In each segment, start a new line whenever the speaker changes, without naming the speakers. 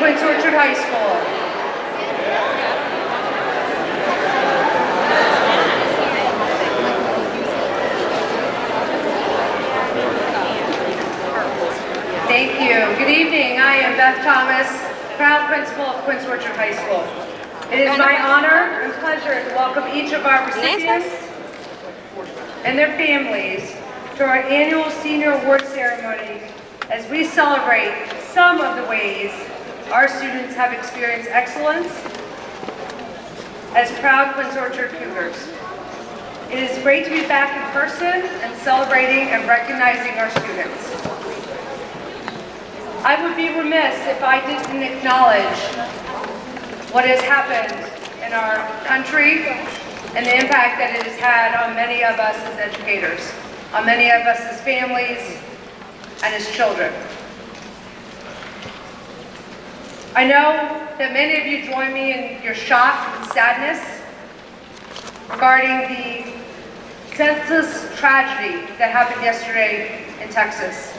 Quince Orchard High School. Thank you. Good evening. I am Beth Thomas, proud principal of Quince Orchard High School. It is my honor and pleasure to welcome each of our recipients and their families to our annual Senior Award Ceremony as we celebrate some of the ways our students have experienced excellence as proud Quince Orchard Cougars. It is great to be back in person and celebrating and recognizing our students. I would be remiss if I didn't acknowledge what has happened in our country and the impact that it has had on many of us as educators, on many of us as families and as children. I know that many of you join me in your shock and sadness regarding the senseless tragedy that happened yesterday in Texas.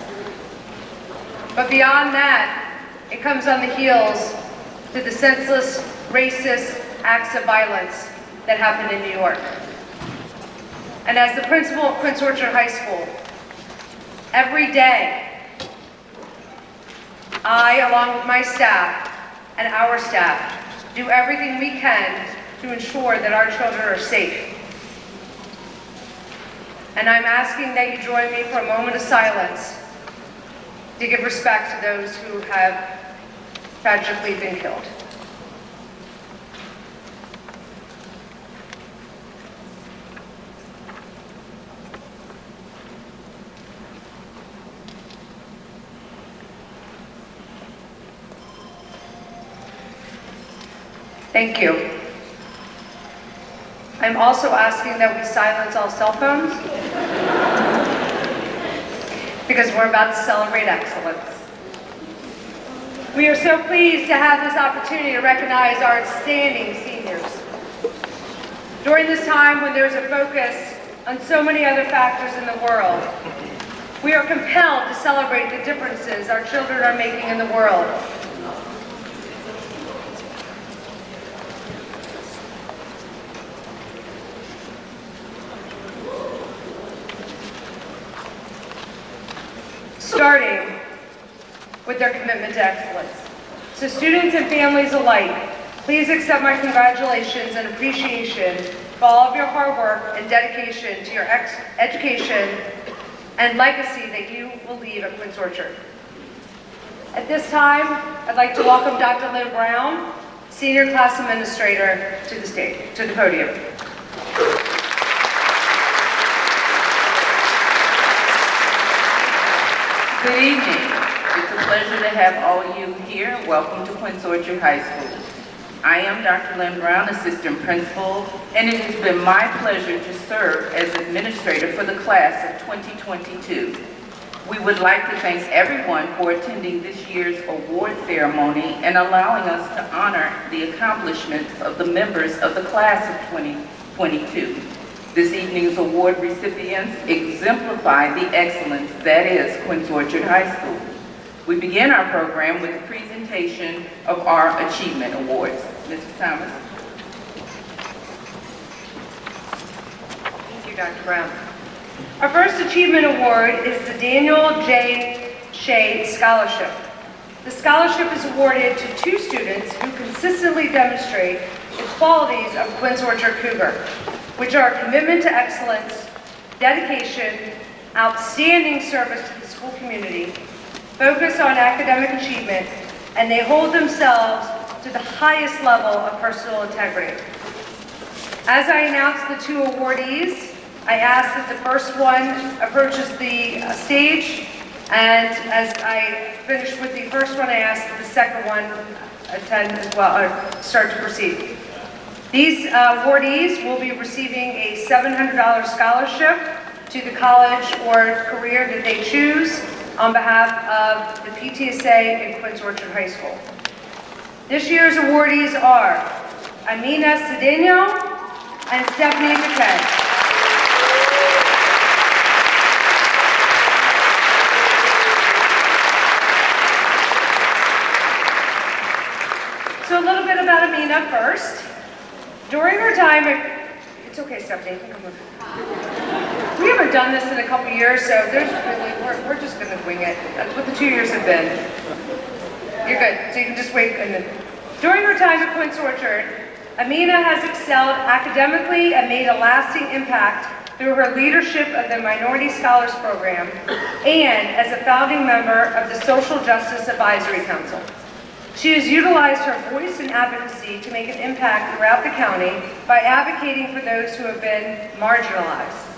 But beyond that, it comes on the heels to the senseless, racist acts of violence that happened in New York. And as the principal of Quince Orchard High School, every day, I, along with my staff and our staff, do everything we can to ensure that our children are safe. And I'm asking that you join me for a moment of silence to give respect to those who have tragically been killed. Thank you. I'm also asking that we silence all cell phones because we're about to celebrate excellence. We are so pleased to have this opportunity to recognize our outstanding seniors. During this time when there's a focus on so many other factors in the world, we are compelled to celebrate the differences our children are making in the world. Starting with their commitment to excellence. So students and families alike, please accept my congratulations and appreciation for all of your hard work and dedication to your education and legacy that you will leave at Quince Orchard. At this time, I'd like to welcome Dr. Lynn Brown, Senior Class Administrator, to the stage, to the podium.
Good evening. It's a pleasure to have all of you here. Welcome to Quince Orchard High School. I am Dr. Lynn Brown, Assistant Principal, and it has been my pleasure to serve as Administrator for the class of 2022. We would like to thank everyone for attending this year's award ceremony and allowing us to honor the accomplishments of the members of the class of 2022. This evening's award recipients exemplify the excellence that is Quince Orchard High School. We begin our program with a presentation of our Achievement Awards. Mrs. Thomas.
Thank you, Dr. Brown. Our first Achievement Award is the Daniel J. Shea Scholarship. The scholarship is awarded to two students who consistently demonstrate the qualities of Quince Orchard Cougar, which are commitment to excellence, dedication, outstanding service to the school community, focus on academic achievement, and they hold themselves to the highest level of personal integrity. As I announce the two awardees, I ask that the first one approaches the stage, and as I finish with the first one, I ask that the second one attend as well, or start to proceed. These awardees will be receiving a $700 scholarship to the college or career that they choose on behalf of the PTSA and Quince Orchard High School. This year's awardees are Amina Cedeno and Stephanie McKay. So a little bit about Amina first. During her time at, it's okay, Stephanie, you can come with. We haven't done this in a couple years, so there's really, we're just gonna wing it. That's what the 2 years have been. You're good, so you can just wait. And then, during her time at Quince Orchard, Amina has excelled academically and made a lasting impact through her leadership of the Minority Scholars Program and as a founding member of the Social Justice Advisory Council. She has utilized her voice and advocacy to make an impact throughout the county by advocating for those who have been marginalized.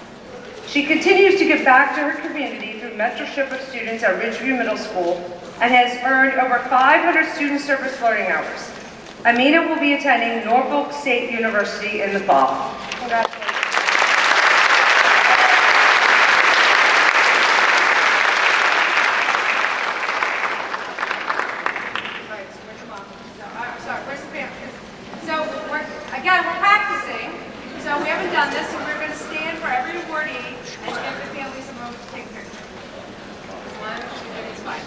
She continues to give back to her community through mentorship of students at Ridgeview Middle School and has earned over 500 student service learning hours. Amina will be attending Norfolk State University in the fall. Congratulations.
Again, we're practicing, so we haven't done this, so we're going to stand for every awardee and give the families a moment to take pictures. 1, 2, 3, it's fine.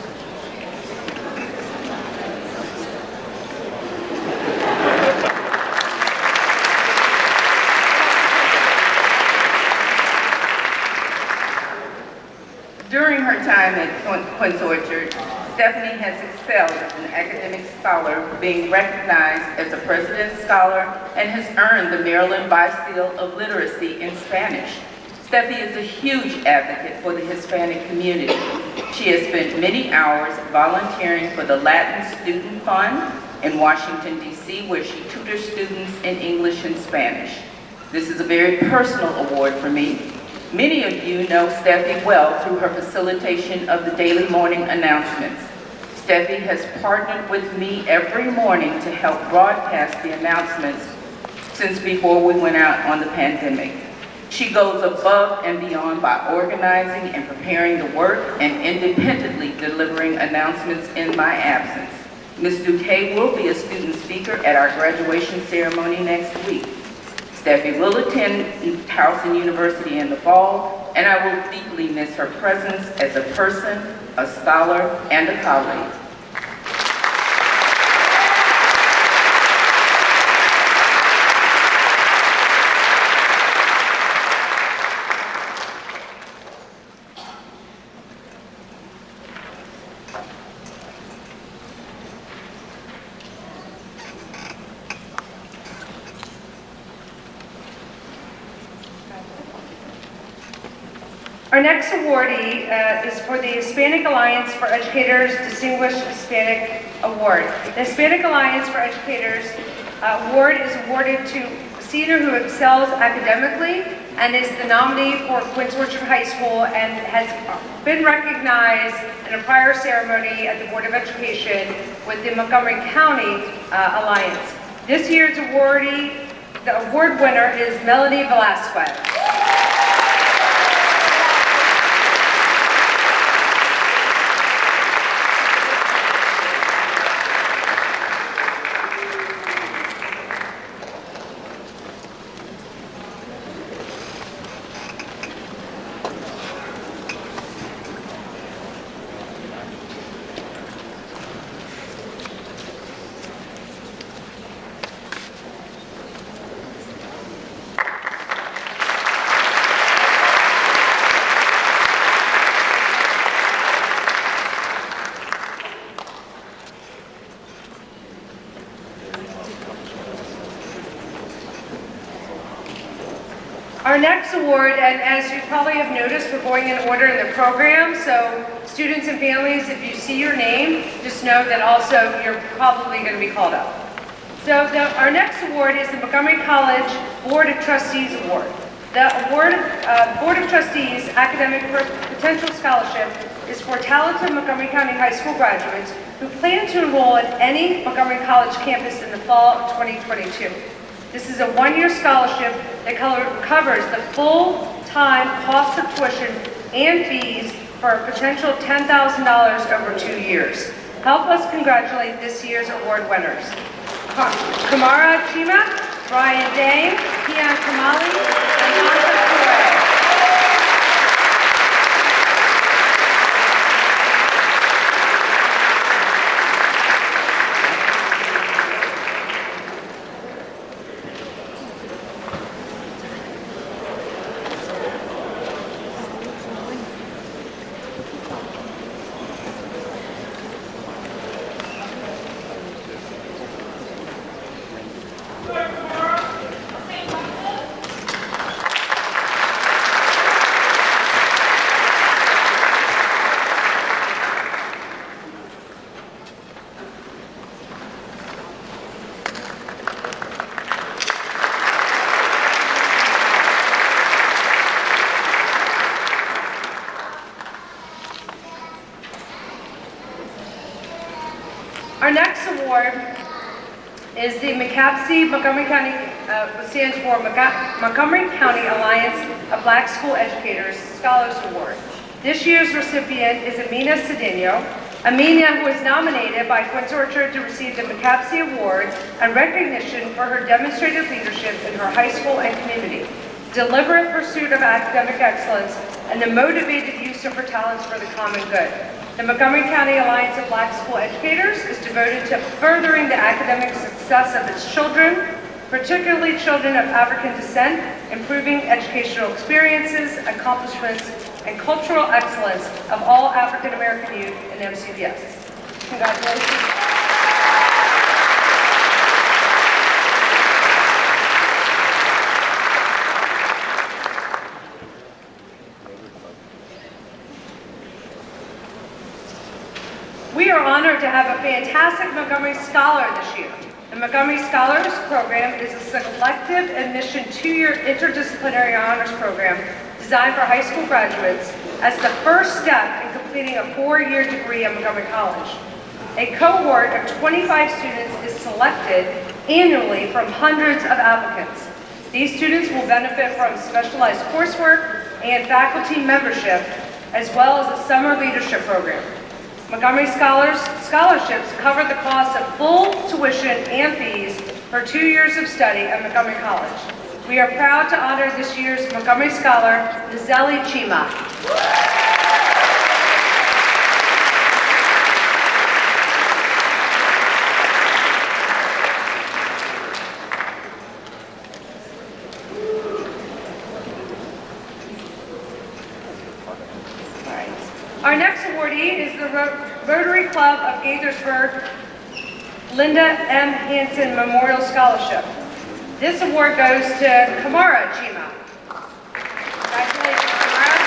During her time at Quince Orchard, Stephanie has excelled as an academic scholar, being recognized as a President's Scholar and has earned the Maryland Bi-Seal of Literacy in Spanish. Stephanie is a huge advocate for the Hispanic community. She has spent many hours volunteering for the Latin Student Fund in Washington, D.C., where she tutors students in English and Spanish. This is a very personal award for me. Many of you know Steffi well through her facilitation of the daily morning announcements. Steffi has partnered with me every morning to help broadcast the announcements since before we went out on the pandemic. She goes above and beyond by organizing and preparing the work and independently delivering announcements in my absence. Ms. Duque will be a student speaker at our graduation ceremony next week. Steffi will attend Towson University in the fall, and I will deeply miss her presence as a person, a scholar, and a colleague.
Our next awardee is for the Hispanic Alliance for Educators Distinguished Hispanic Award. The Hispanic Alliance for Educators Award is awarded to a senior who excels academically and is the nominee for Quince Orchard High School and has been recognized in a prior ceremony at the Board of Education with the Montgomery County Alliance. This year's awardee, the award winner is Melanie Velasquez. Our next award, and as you probably have noticed, we're going in order in the program, so students and families, if you see your name, just know that also you're probably going to be called up. So our next award is the Montgomery College Board of Trustees Award. The award, Board of Trustees Academic Potential Scholarship is for talented Montgomery County High School graduates who plan to enroll at any Montgomery College campus in the fall of 2022. This is a one-year scholarship that covers the full-time cost of tuition and fees for a potential $10,000 over 2 years. Help us congratulate this year's award winners. Kamara Chima, Brian Dang, Kian Kamali, and Monica Correa. Our next award is the Montgomery County, stands for Montgomery County Alliance of Black School Educators Scholars Award. This year's recipient is Amina Cedeno. Amina, who was nominated by Quince Orchard to receive the McCapsey Award and recognition for her demonstrated leadership in her high school and community, deliberate pursuit of academic excellence, and the motivated use of her talents for the common good. The Montgomery County Alliance of Black School Educators is devoted to furthering the academic success of its children, particularly children of African descent, improving educational experiences, accomplishments, and cultural excellence of all African American youth in MCBS. Congratulations. We are honored to have a fantastic Montgomery Scholar this year. The Montgomery Scholars Program is a selective admission 2-year interdisciplinary honors program designed for high school graduates as the first step in completing a 4-year degree at Montgomery College. A cohort of 25 students is selected annually from hundreds of applicants. These students will benefit from specialized coursework and faculty membership, as well as a summer leadership program. Montgomery scholarships cover the cost of full tuition and fees for 2 years of study at Montgomery College. We are proud to honor this year's Montgomery Scholar, Nizeli Chima. Our next awardee is the Rotary Club of Gaithersburg Linda M. Hansen Memorial Scholarship. This award goes to Kamara Chima. Congratulations, Kamara.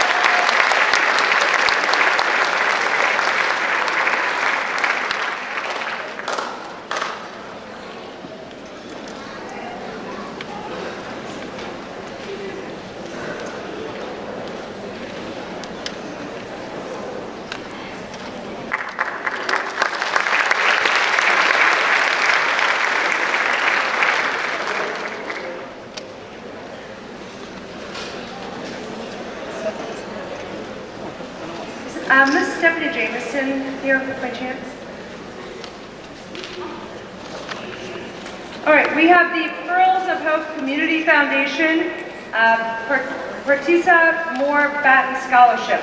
Miss Stephanie Jameson here by chance? All right, we have the Pearls of Hope Community Foundation Partisa Moore Batten Scholarship.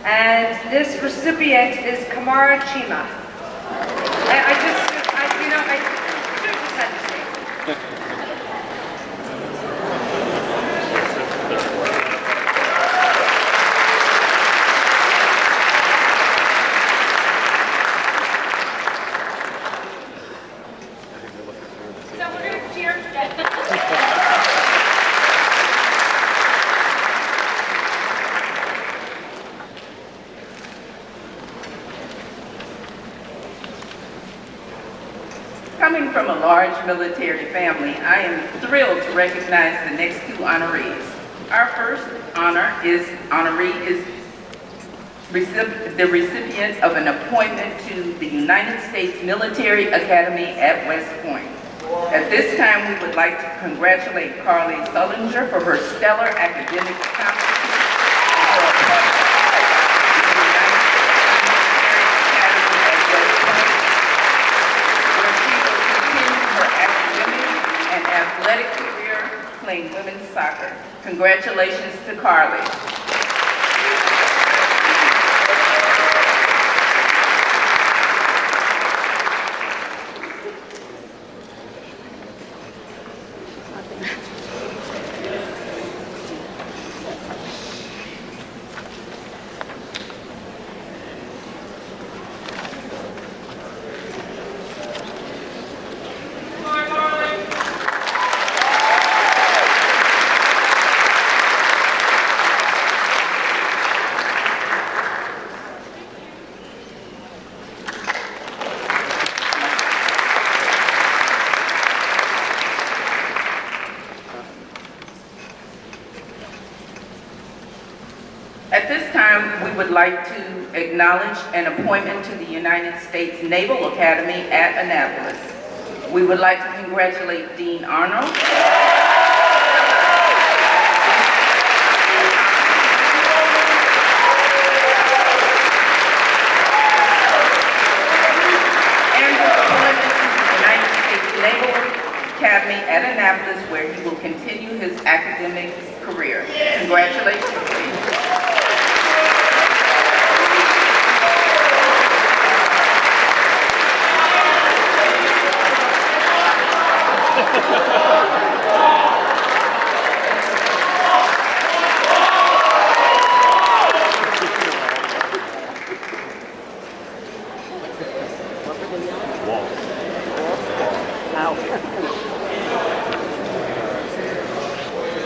And this recipient is Kamara Chima. I should have just had to say.
Coming from a large military family, I am thrilled to recognize the next 2 honorees. Our first honoree is the recipient of an appointment to the United States Military Academy at West Point. At this time, we would like to congratulate Carly Sullinger for her stellar academic accomplishments and for appointment to the United States Military Academy at West Point, where she will continue her academic and athletic career playing women's soccer. Congratulations to Carly. time, we would like to acknowledge an appointment to the United States Naval Academy at Annapolis. We would like to congratulate Dean Arnold. Naval Academy at Annapolis, where he will continue his academic career. Congratulations.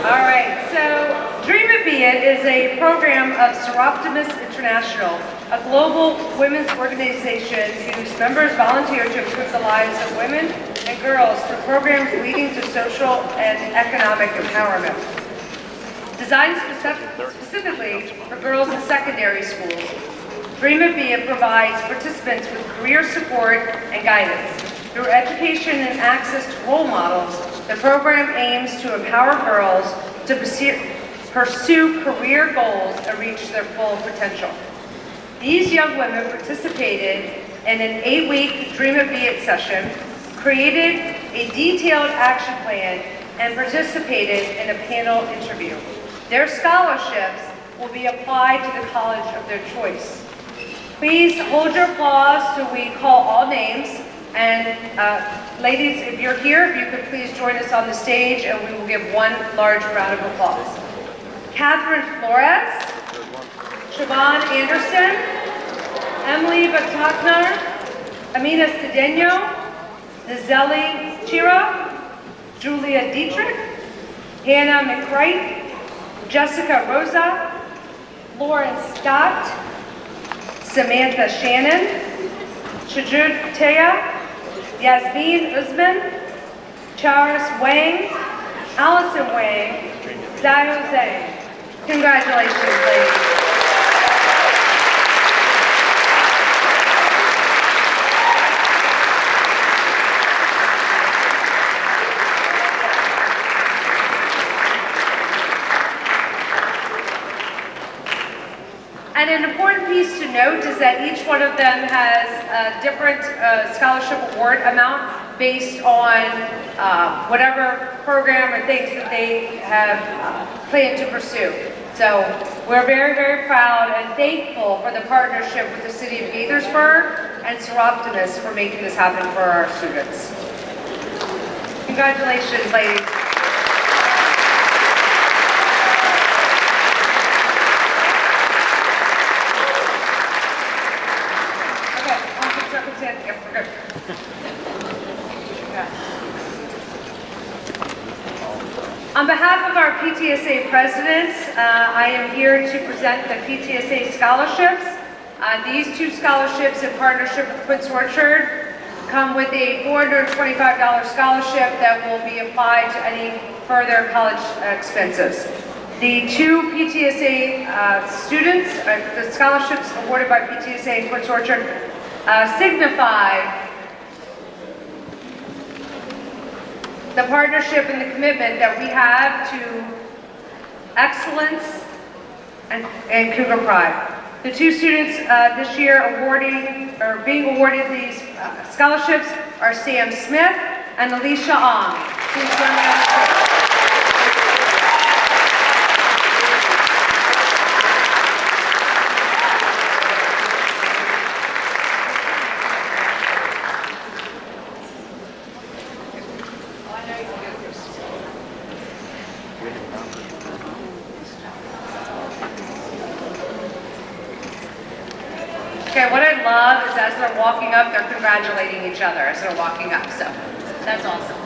All right, so Dream It Be It is a program of Seroptimus International, a global women's organization whose members volunteer to improve the lives of women and girls through programs leading to social and economic empowerment. Designed specifically for girls in secondary schools, Dream It Be It provides participants with career support and guidance. Through education and access to role models, the program aims to empower girls to pursue career goals and reach their full potential. These young women participated in an 8-week Dream It Be It session, created a detailed action plan, and participated in a panel interview. Their scholarships will be applied to the college of their choice. Please hold your applause till we call all names. And ladies, if you're here, if you could please join us on the stage and we will give one large round of applause. Catherine Flores, Siobhan Anderson, Emily Bataknar, Amina Cedeno, Nazeli Chira, Julia Dietrich, Hannah McCright, Jessica Rosa, Lauren Scott, Samantha Shannon, Shajud Teya, Yasmin Usman, Charis Wang, Allison Wang, Zayo Zhang. Congratulations, ladies. And an important piece to note is that each one of them has a different scholarship award amount based on whatever program or things that they have planned to pursue. So we're very, very proud and thankful for the partnership with the City of Gaithersburg and Seroptimus for making this happen for our students. Congratulations, ladies. On behalf of our PTSA presidents, I am here to present the PTSA scholarships. These two scholarships in partnership with Quince Orchard come with a $425 scholarship that will be applied to any further college expenses. The two PTSA students, the scholarships awarded by PTSA and Quince Orchard signify the partnership and the commitment that we have to excellence and Cougar Pride. The two students this year being awarded these scholarships are Sam Smith and Alicia Ong. Please join me on the stage. Okay, what I love is as they're walking up, they're congratulating each other as they're walking up, so that's awesome.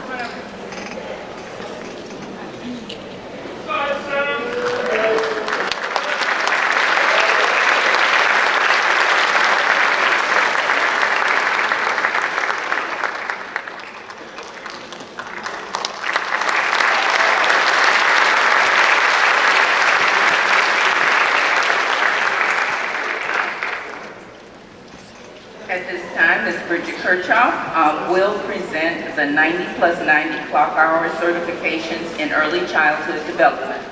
Kirchhoff will present the 90 plus 90 clock hour certifications in early childhood development.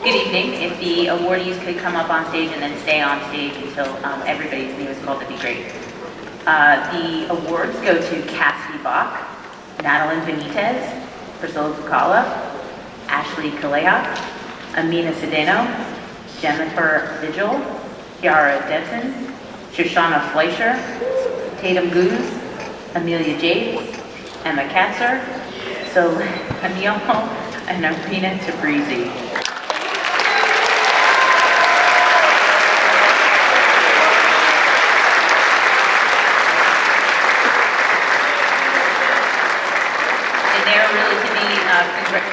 Good evening. If the awardees could come up on stage and then stay on stage until everybody's name is called, that'd be great. The awards go to Cassidy Bach, Madeline Benitez, Priscilla Bucala, Ashley Kaleha, Amina Sedeno, Jennifer Vigil, Kiara Denton, Shoshana Fleischer, Tatum Goose, Amelia James, Emma Katzer, Anil, and Arena Tabrizi.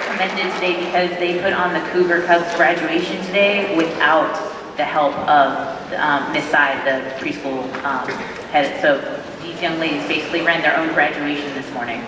Commended today because they put on the Cougar Cubs graduation today without the help of Miss Side, the preschool head. So these young ladies basically ran their own graduation this morning.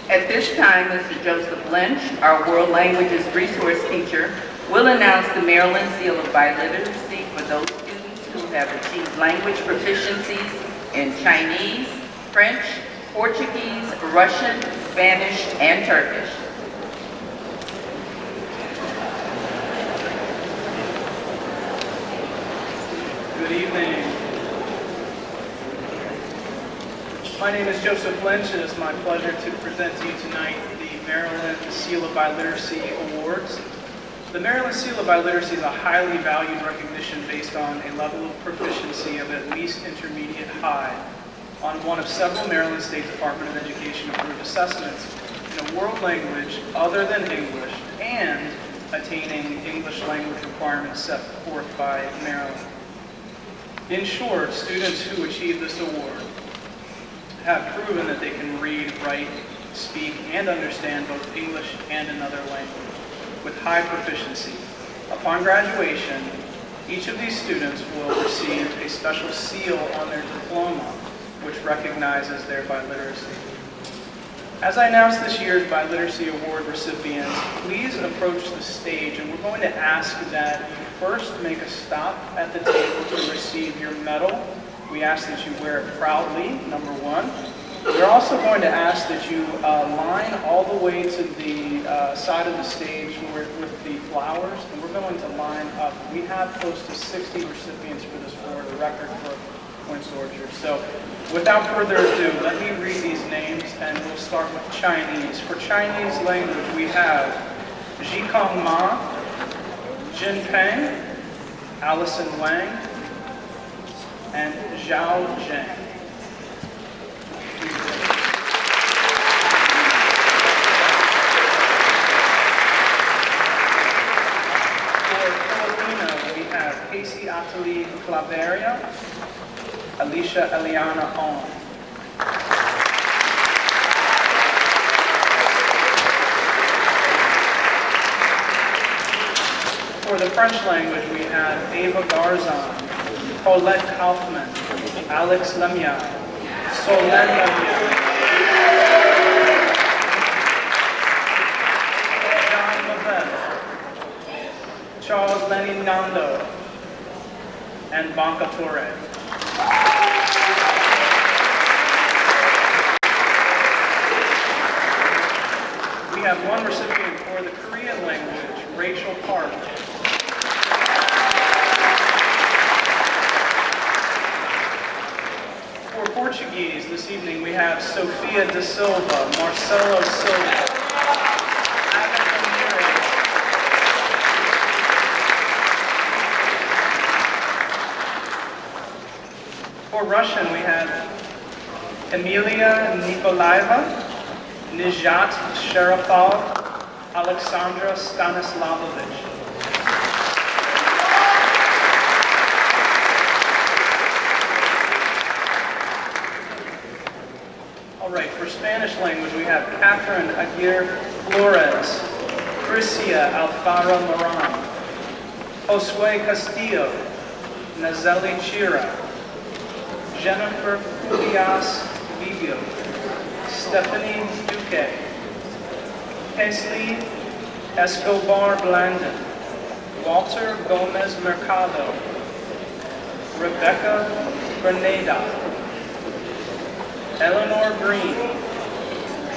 At this time, Mr. Joseph Lynch, our World Languages Resource Teacher, will announce the Maryland Seal of Biliteracy for those students who have achieved language proficiencies in Chinese, French, Portuguese, Russian, Spanish, and Turkish.
Good evening. My name is Joseph Lynch. It is my pleasure to present to you tonight the Maryland Seal of Biliteracy Awards. The Maryland Seal of Biliteracy is a highly valued recognition based on a level of proficiency of at least intermediate high on one of several Maryland State Department of Education approved assessments in a world language other than English and attaining English language requirements set forth by Maryland. In short, students who achieve this award have proven that they can read, write, speak, and understand both English and another language with high proficiency. Upon graduation, each of these students will receive a special seal on their diploma, which recognizes their biliteracy. As I announce this year's Biliteracy Award recipients, please approach the stage, and we're going to ask that you first make a stop at the table to receive your medal. We ask that you wear it proudly, number one. We're also going to ask that you line all the way to the side of the stage with the flowers, and we're going to line up. We have close to 60 recipients for this award, a record for Quince Orchard. So without further ado, let me read these names, and we'll start with Chinese. For Chinese language, we have Jikong Ma, Jin Peng, Allison Wang, and Zhao Zheng. For Filipino, we have Casey Atali Claveria, Alicia Eliana Ong. For the French language, we have Ava Garzon, Paulette Kaufman, Alex Lemia, Solène Lemia, John Levesque, Charles Lenny Nando, and Banca Torre. We have one recipient for the Korean language, Rachel Park. For Portuguese, this evening we have Sofia da Silva, Marcelo Silva, Agatha Ramirez. For Russian, we have Emilia Nikolaeva, Nijat Sharafov, Alexandra Stanislavovich. All right, for Spanish language, we have Catherine Aguirre Flores, Tricia Alfaro Moran, Josue Castillo, Nazeli Chira, Jennifer Julias Vibio, Stephanie Duque, Paisley Escobar Blandon, Walter Gomez Mercado, Rebecca Grenada, Eleanor Green,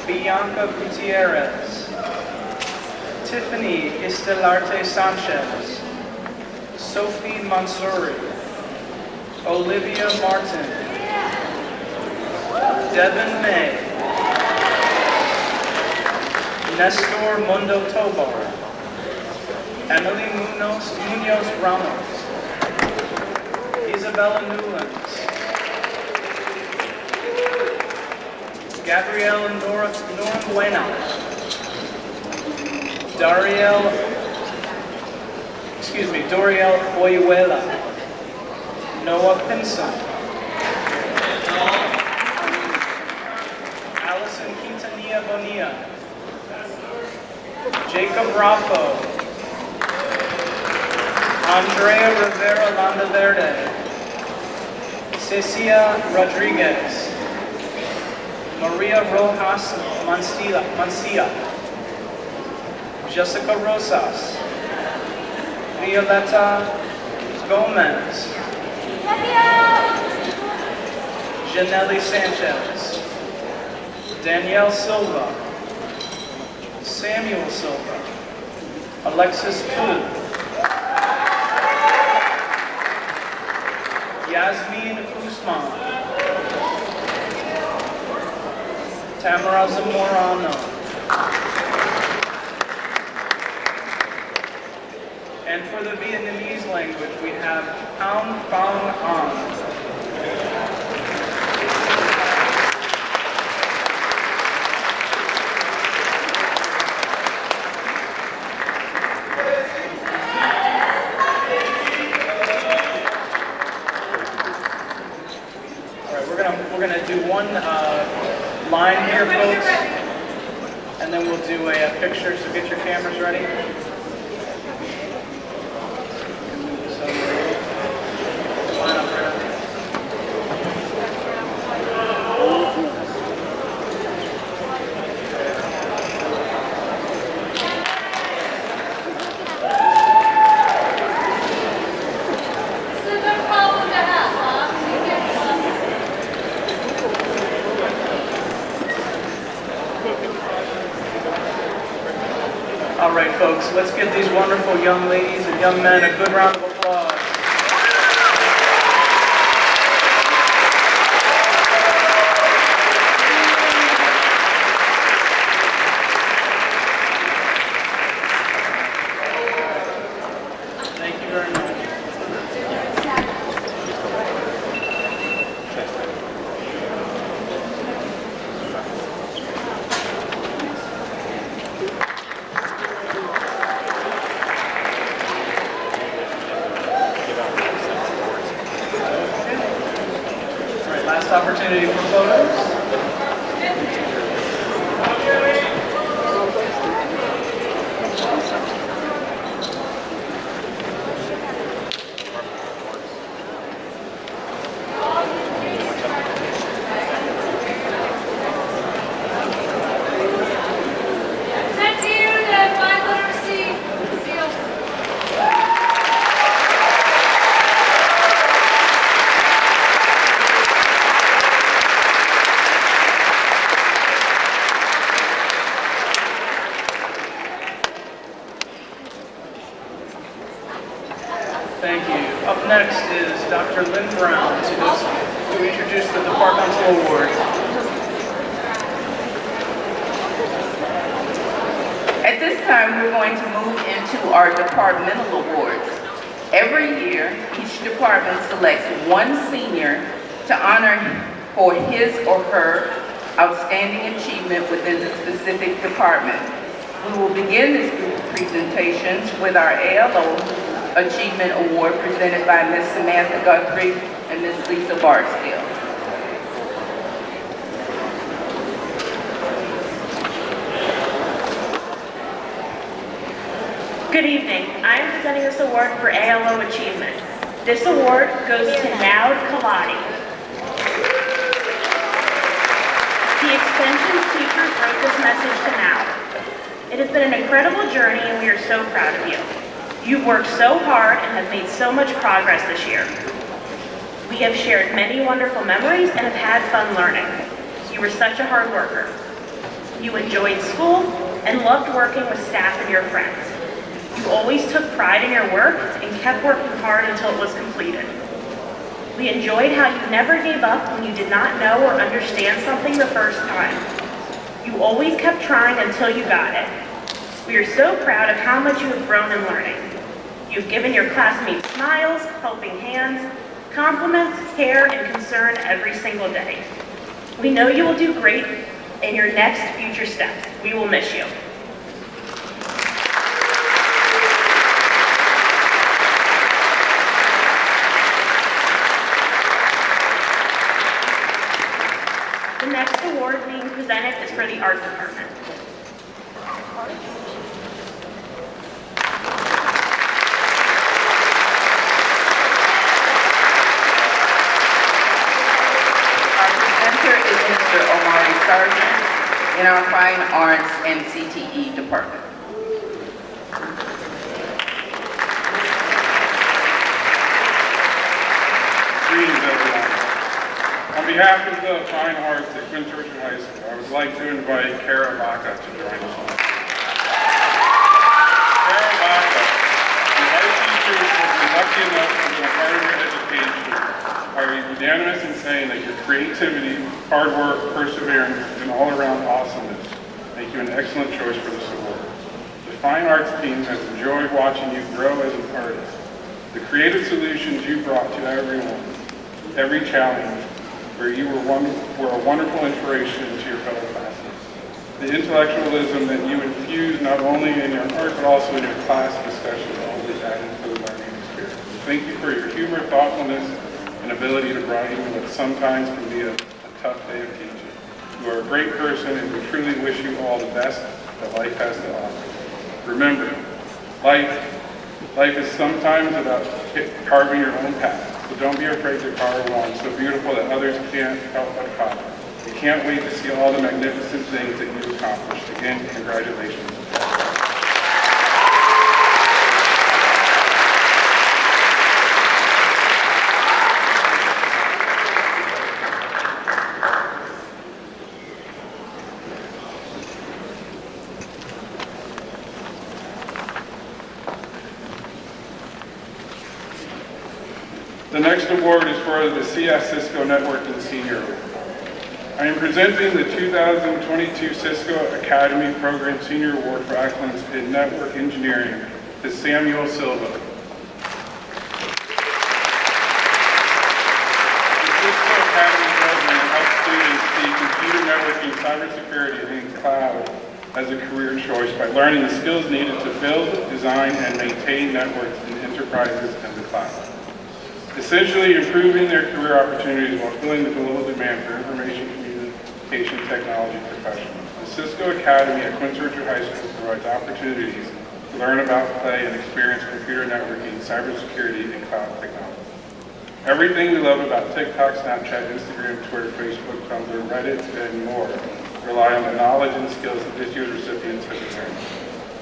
Bianca Gutierrez, Tiffany Estelarte Sanchez, Sophie Mansouri, Olivia Martin, Devin May, Nestor Mundo Tobar, Emily Munoz Ramos, Isabella Newlands, Gabrielle Norambuena, Doriel Oyuela, Noah Pinson, Allison Quintanilla Bonilla, Jacob Raffo, Andrea Rivera Landaverde, Cecia Rodriguez, Maria Rojas Mancia, Jessica Rosas, Violeta Gomez, Janelle Sanchez, Danielle Silva, Samuel Silva, Alexis Poo, Yasmin Usman, Tamara Zamorano, and for the Vietnamese language, we have Hang Phang An. We're gonna do one line here, folks, and then we'll do a picture. So get your cameras ready. So, line up there. All right, folks, let's give these wonderful young ladies and young men a good round of applause. Thank you very much. Last opportunity for photos. Thank you. Up next is Dr. Lynn Brown to introduce the departmental award.
At this time, we're going to move into our departmental awards. Every year, each department selects one senior to honor for his or her outstanding achievement within the specific department. We will begin this group of presentations with our ALO Achievement Award presented by Ms. Samantha Guthrie and Ms. Lisa Barksdale.
Good evening. I am presenting this award for ALO Achievement. This award goes to Naud Kaladi. The extension teachers wrote this message to Naud. It has been an incredible journey and we are so proud of you. You've worked so hard and have made so much progress this year. We have shared many wonderful memories and have had fun learning. You were such a hard worker. You enjoyed school and loved working with staff and your friends. You always took pride in your work and kept working hard until it was completed. We enjoyed how you never gave up when you did not know or understand something the first time. You always kept trying until you got it. We are so proud of how much you have grown in learning. You've given your classmates smiles, helping hands, compliments, care, and concern every single day. We know you will do great in your next future steps. We will miss you. The next award being presented is for the art department.
Our presenter is Mr. Omari Sargent in our Fine Arts and CTE department.
Greetings, everyone. On behalf of the Fine Arts at Prince George High School, I would like to invite Kara Baca to join us. Kara Baca, the art teachers have been lucky enough to be a part of your education, are unanimous in saying that your creativity, hard work, perseverance, and all-around awesomeness make you an excellent choice for this award. The Fine Arts team has enjoyed watching you grow as an artist. The creative solutions you brought to every challenge, where you were a wonderful inspiration to your fellow classmates. The intellectualism that you infuse not only in your art but also in your class discussions always added to the learning experience. Thank you for your humor, thoughtfulness, and ability to brighten what sometimes can be a tough day of teaching. You are a great person and we truly wish you all the best that life has to offer. Remember, life is sometimes about carving your own path. So don't be afraid to carve one so beautiful that others can't help but copy. We can't wait to see all the magnificent things that you've accomplished. Again, congratulations. The next award is for the CS Cisco Networking Senior Award. I am presenting the 2022 Cisco Academy Program Senior Award for Excellence in Network Engineering to Samuel Silva. The Cisco Academy program helps students see computer networking, cybersecurity, and cloud as a career choice by learning the skills needed to build, design, and maintain networks in enterprises and the cloud. Essentially improving their career opportunities while filling the global demand for information communication technology professionals. The Cisco Academy at Prince George High School provides opportunities to learn about, play, and experience computer networking, cybersecurity, and cloud technology. Everything we love about TikTok, Snapchat, Instagram, Twitter, Facebook, Tumblr, Reddit, and more rely on the knowledge and skills that this year's recipients have learned.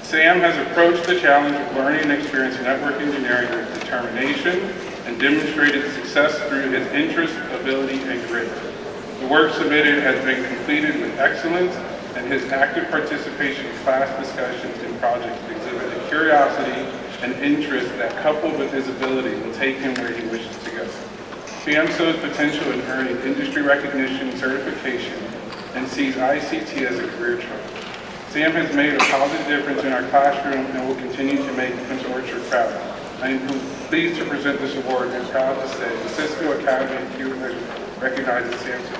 Sam has approached the challenge of learning and experiencing network engineering with determination and demonstrated success through his interest, ability, and grit. The work submitted has been completed with excellence, and his active participation in class discussions and projects exhibited curiosity and interest that, coupled with his ability, will take him where he wishes to go. Sam shows potential in earning industry recognition and certification and sees ICT as a career choice. Sam has made a positive difference in our classroom and will continue to make Prince Orchard proud. I am pleased to present this award and proud to say the Cisco Academy of Computer Vision recognizes Sam's work.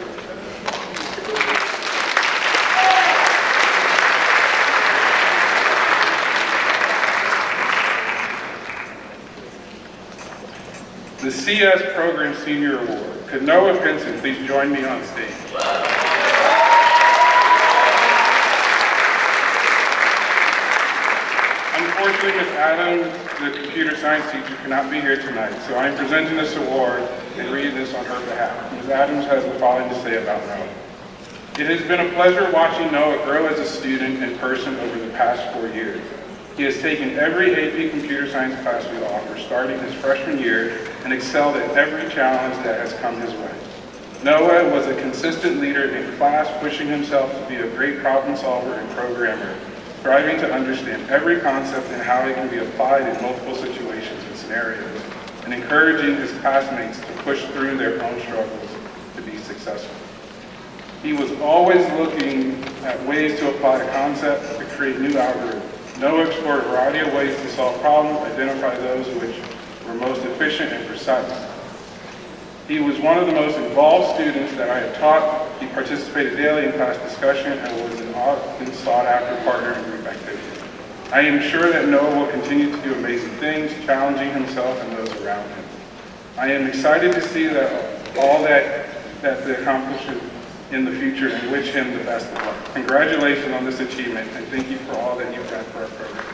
The CS Program Senior Award. Could Noah Pinson please join me on stage? Unfortunately, Ms. Adams, the computer science teacher, cannot be here tonight, so I am presenting this award and reading this on her behalf. Ms. Adams has the following to say about Noah. It has been a pleasure watching Noah grow as a student and person over the past 4 years. He has taken every AP computer science class we offer, starting his freshman year, and excelled at every challenge that has come his way. Noah was a consistent leader in class, pushing himself to be a great problem solver and programmer, striving to understand every concept and how it can be applied in multiple situations and scenarios, and encouraging his classmates to push through their own struggles to be successful. He was always looking at ways to apply a concept to create new algorithms. Noah explored a variety of ways to solve problems, identify those which were most efficient and precise. He was one of the most involved students that I have taught. He participated daily in class discussion and was an often sought-after partner in group activities. I am sure that Noah will continue to do amazing things, challenging himself and those around him. I am excited to see that all that the accomplishment in the future and wish him the best of luck. Congratulations on this achievement, and thank you for all that you've done for our program.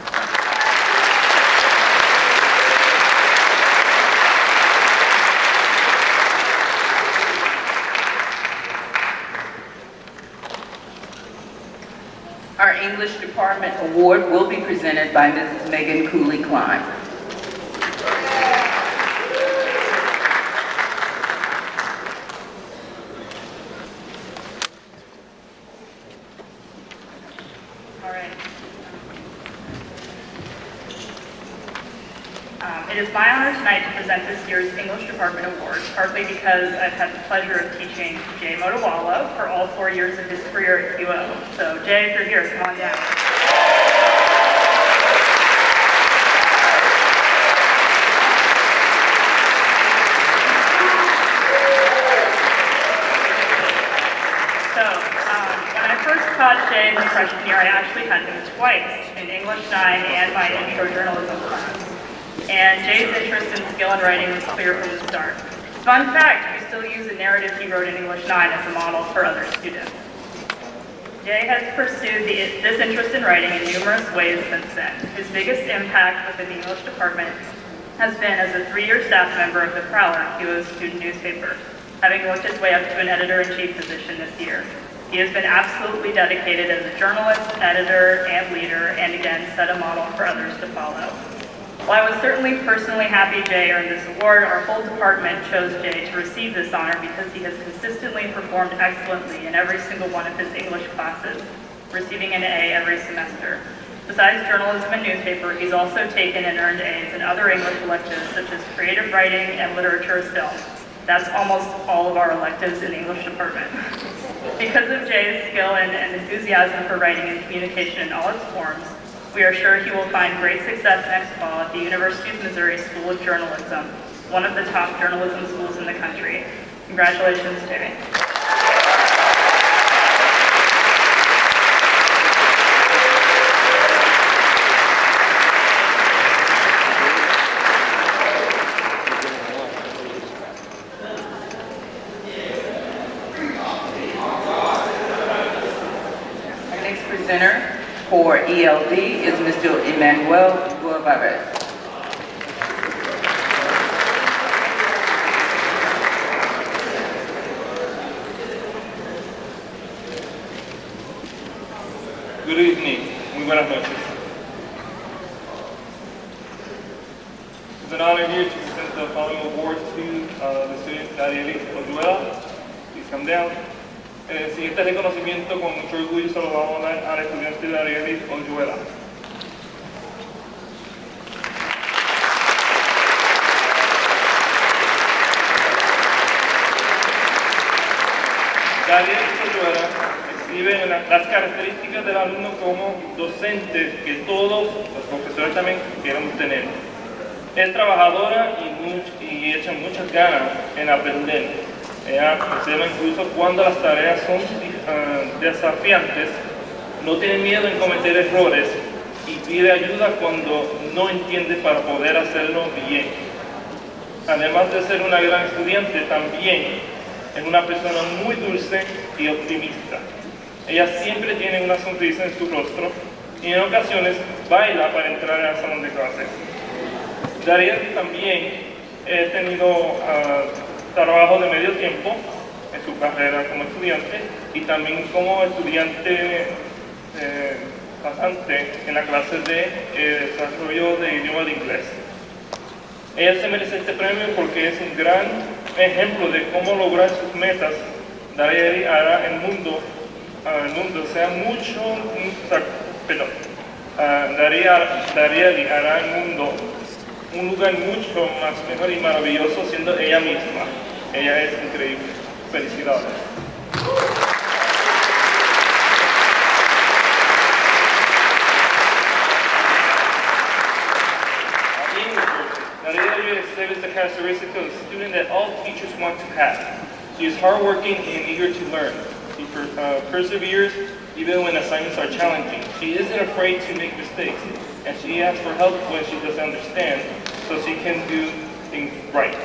Our English Department Award will be presented by Mrs. Megan Cooley-Klein.
All right. It is my honor tonight to present this year's English Department Award, partly because I've had the pleasure of teaching Jay Motowala for all 4 years of his career at QO. So Jay, if you're here, come on down. When I first taught Jay in his freshman year, I actually had him twice in English 9 and my intro journalism class. And Jay's interest in skill and writing was clear from the start. Fun fact, we still use a narrative he wrote in English 9 as a model for other students. Jay has pursued this interest in writing in numerous ways since then. His biggest impact within the English department has been as a 3-year staff member of the Prowler, QO's student newspaper, having worked his way up to an editor-in-chief position this year. He has been absolutely dedicated as a journalist, editor, and leader, and again, set a model for others to follow. While I was certainly personally happy Jay earned this award, our whole department chose Jay to receive this honor because he has consistently performed excellently in every single one of his English classes, receiving an A every semester. Besides journalism and newspaper, he's also taken and earned A's in other English electives such as creative writing and literature of film. That's almost all of our electives in the English department. Because of Jay's skill and enthusiasm for writing and communication in all its forms, we are sure he will find great success next fall at the University of Missouri School of Journalism, one of the top journalism schools in the country. Congratulations, Jay.
Our next presenter for ELD is Mr. Emmanuel Guevara.
Good evening. Muy buenas noches. It's an honor here to present the following awards to the student Darieli Oyuela. Please come down. El siguiente reconocimiento con mucho orgullo se lo vamos a dar al estudiante Darieli Oyuela. las características del alumno como docente que todos los profesores también queremos tener. Es trabajadora y echa muchas ganas en aprender. Ella observa incluso cuando las tareas son desafiantes, no tiene miedo en cometer errores y pide ayuda cuando no entiende para poder hacerlo bien. Además de ser una gran estudiante, también es una persona muy dulce y optimista. Ella siempre tiene una sonrisa en su rostro y en ocasiones baila para entrar al salón de clases. Daría también he tenido trabajo de medio tiempo en su carrera como estudiante y también como estudiante pasante en la clase de desarrollo de idioma de inglés. Ella se merece este premio porque es un gran ejemplo de cómo lograr sus metas. Daría hará el mundo sea mucho, Daría hará el mundo un lugar mucho más mejor y maravilloso siendo ella misma. Ella es increíble. Felicidades. Daria exhibits the characteristics of a student that all teachers want to have. She is hardworking and eager to learn. She perseveres even when assignments are challenging. She isn't afraid to make mistakes, and she asks for help when she doesn't understand, so she can do things right.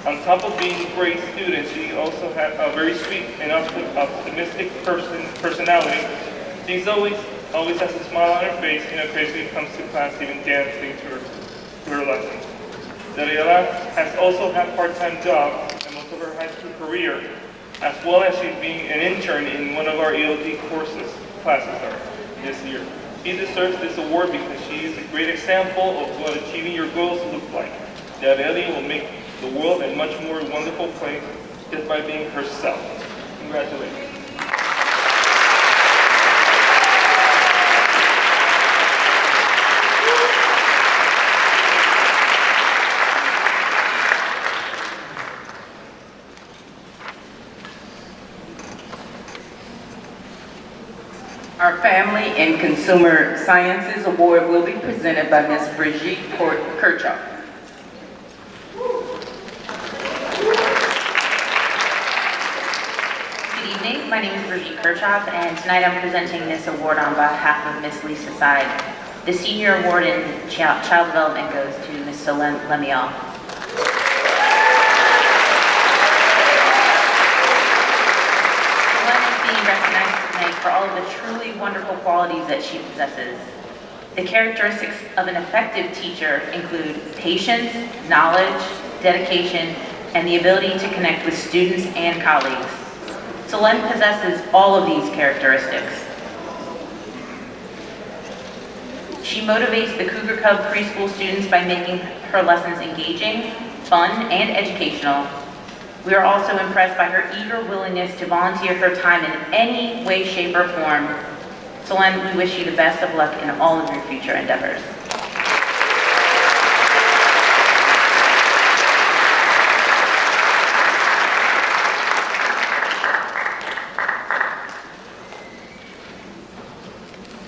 On top of being a great student, she also has a very sweet and optimistic personality. She's always has a smile on her face and occasionally comes to class even dancing to her lessons. Dariela has also had a part-time job and most of her high school career, as well as she's being an intern in one of our ELD classes this year. She deserves this award because she is a great example of what achieving your goals look like. Dariela will make the world a much more wonderful place just by being herself. Congratulations.
Our Family and Consumer Sciences Award will be presented by Ms. Brigitte Kirchhoff.
Good evening, my name is Brigitte Kirchhoff, and tonight I'm presenting this award on behalf of Ms. Lisa Side. The senior award in child development goes to Ms. Solène Lemiel. Solène is being recognized tonight for all of the truly wonderful qualities that she possesses. The characteristics of an effective teacher include patience, knowledge, dedication, and the ability to connect with students and colleagues. Solène possesses all of these characteristics. She motivates the Cougar Cub preschool students by making her lessons engaging, fun, and educational. We are also impressed by her eager willingness to volunteer her time in any way, shape, or form. Solène, we wish you the best of luck in all of your future endeavors.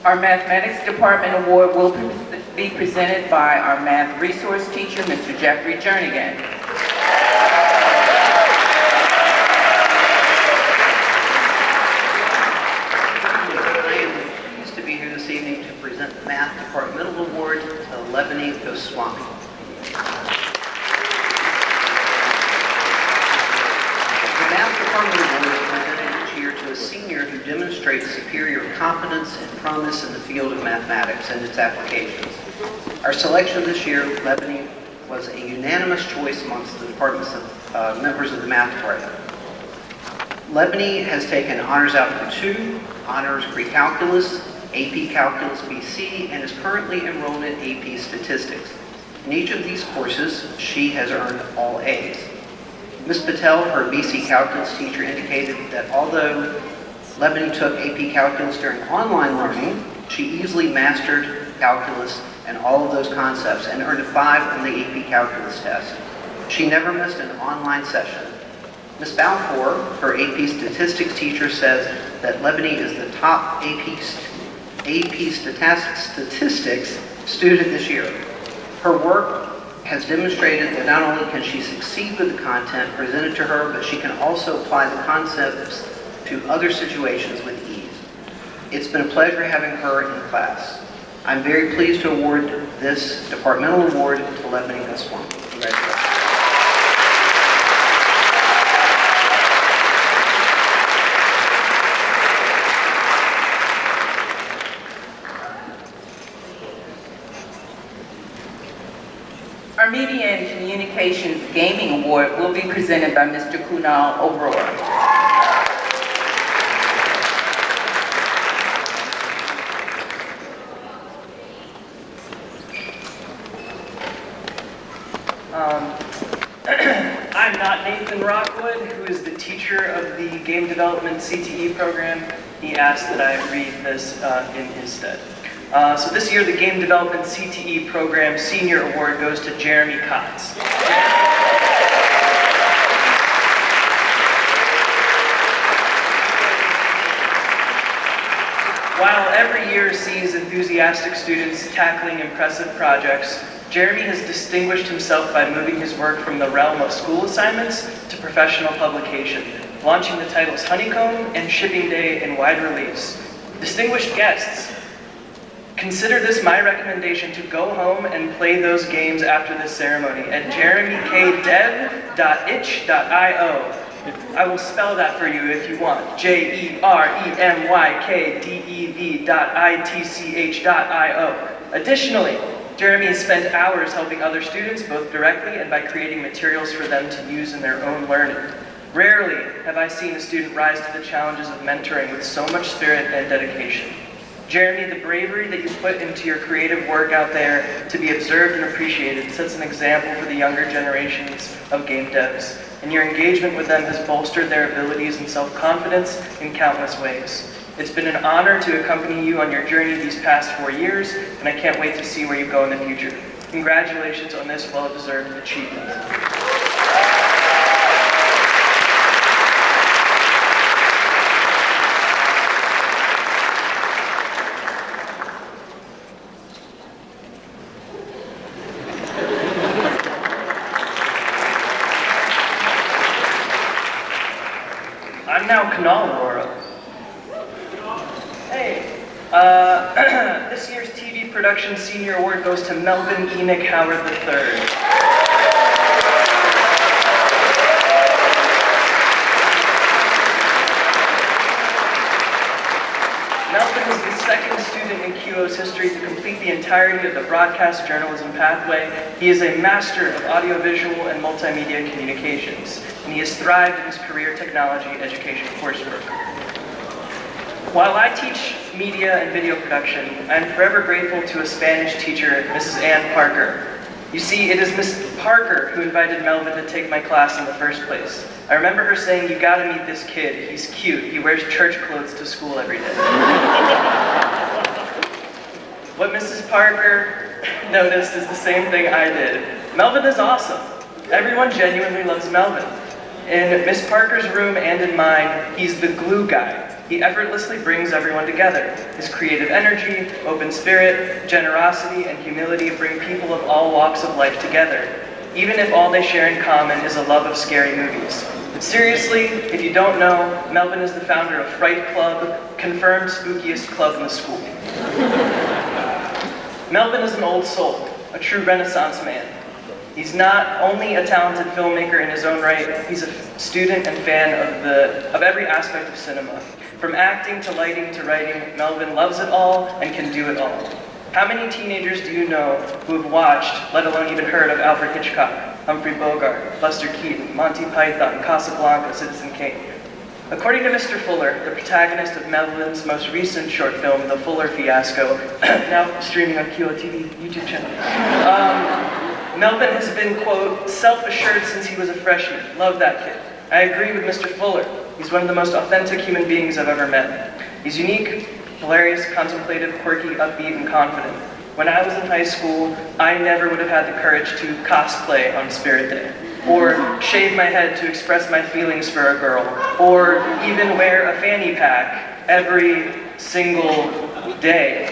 Our Mathematics Department Award will be presented by our math resource teacher, Mr. Jeffrey Jernigan.
I am pleased to be here this evening to present the Math Departmental Award to Levani Goswami. The Math Department Award is presented each year to a senior who demonstrates superior competence and promise in the field of mathematics and its applications. Our selection this year, Levani, was a unanimous choice amongst the department's members of the Math Department. Levani has taken Honors Algebra 2, Honors Pre-Calculus, AP Calculus BC, and is currently enrolled in AP Statistics. In each of these courses, she has earned all A's. Ms. Patel, her BC Calculus teacher, indicated that although Levani took AP Calculus during online learning, she easily mastered calculus and all of those concepts and earned a 5 on the AP Calculus test. She never missed an online session. Ms. Balfour, her AP Statistics teacher, says that Lebany is the top AP Statistics student this year. Her work has demonstrated that not only can she succeed with the content presented to her, but she can also apply the concepts to other situations with ease. It's been a pleasure having her in class. I'm very pleased to award this departmental award to Lebany Goswami. Congratulations.
Our Media and Communications Gaming Award will be presented by Mr. Kunal O'Rourke.
I'm not Nathan Rockwood, who is the teacher of the Game Development CTE program. He asked that I read this in his stead. So this year, the Game Development CTE program Senior Award goes to Jeremy Kotz. While every year sees enthusiastic students tackling impressive projects, Jeremy has distinguished himself by moving his work from the realm of school assignments to professional publication, launching the titles Honeycomb and Shipping Day in wide release. Distinguished guests, consider this my recommendation to go home and play those games after this ceremony at jeremykdev.itch.io. I will spell that for you if you want. JEREMYKDEV.ITCH.io. Additionally, Jeremy has spent hours helping other students, both directly and by creating materials for them to use in their own learning. Rarely have I seen a student rise to the challenges of mentoring with so much spirit and dedication. Jeremy, the bravery that you put into your creative work out there to be observed and appreciated sets an example for the younger generations of game devs, and your engagement with them has bolstered their abilities and self-confidence in countless ways. It's been an honor to accompany you on your journey these past 4 years, and I can't wait to see where you go in the future. Congratulations on this well-deserved achievement. I'm now Kunal Aurora. Hey, this year's TV Production Senior Award goes to Melvin Enoch Howard III. Melvin is the second student in QO's history to complete the entirety of the broadcast journalism pathway. He is a master of audiovisual and multimedia communications, and he has thrived in his career technology education coursework. While I teach media and video production, I am forever grateful to a Spanish teacher, Mrs. Ann Parker. You see, it is Miss Parker who invited Melvin to take my class in the first place. I remember her saying, "You gotta meet this kid. He's cute. He wears church clothes to school every day." What Mrs. Parker noticed is the same thing I did. Melvin is awesome. Everyone genuinely loves Melvin. In Miss Parker's room and in mine, he's the glue guy. He effortlessly brings everyone together. His creative energy, open spirit, generosity, and humility bring people of all walks of life together, even if all they share in common is a love of scary movies. Seriously, if you don't know, Melvin is the founder of Fright Club, confirmed spookiest club in the school. Melvin is an old soul, a true Renaissance man. He's not only a talented filmmaker in his own right, he's a student and fan of every aspect of cinema. From acting to lighting to writing, Melvin loves it all and can do it all. How many teenagers do you know who have watched, let alone even heard of Alfred Hitchcock, Humphrey Bogart, Buster Keaton, Monty Python, Casablanca, Citizen Kane? According to Mr. Fuller, the protagonist of Melvin's most recent short film, The Fuller Fiasco, now streaming on QO TV YouTube channel, Melvin has been, quote, self-assured since he was a freshman. Love that kid. I agree with Mr. Fuller. He's one of the most authentic human beings I've ever met. He's unique, hilarious, contemplative, quirky, upbeat, and confident. When I was in high school, I never would have had the courage to cosplay on Spirit Day. or shave my head to express my feelings for a girl, or even wear a fanny pack every single day.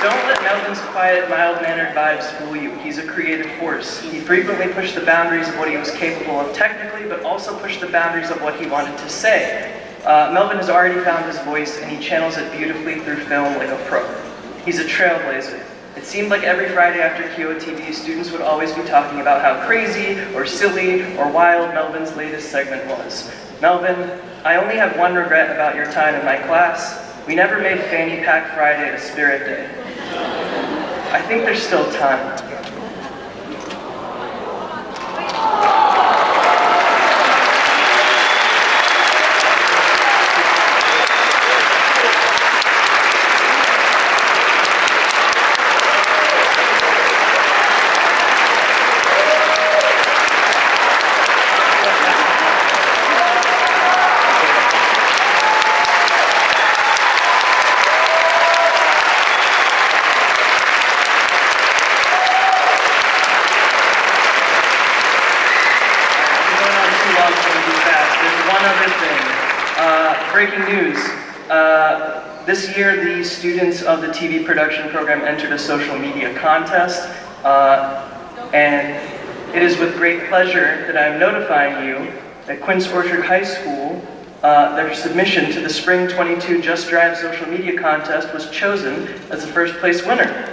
Don't let Melvin's quiet, mild-mannered vibes fool you. He's a creative force. He frequently pushed the boundaries of what he was capable of technically, but also pushed the boundaries of what he wanted to say. Melvin has already found his voice, and he channels it beautifully through film like a pro. He's a trailblazer. It seemed like every Friday after QOTV, students would always be talking about how crazy, or silly, or wild Melvin's latest segment was. Melvin, I only have one regret about your time in my class. We never made Fanny Pack Friday a spirit day. I think there's still time. Breaking news. This year, the students of the TV production program entered a social media contest, and it is with great pleasure that I am notifying you that Quince Orchard High School, their submission to the Spring 22 Just Drive social media contest was chosen as the first place winner.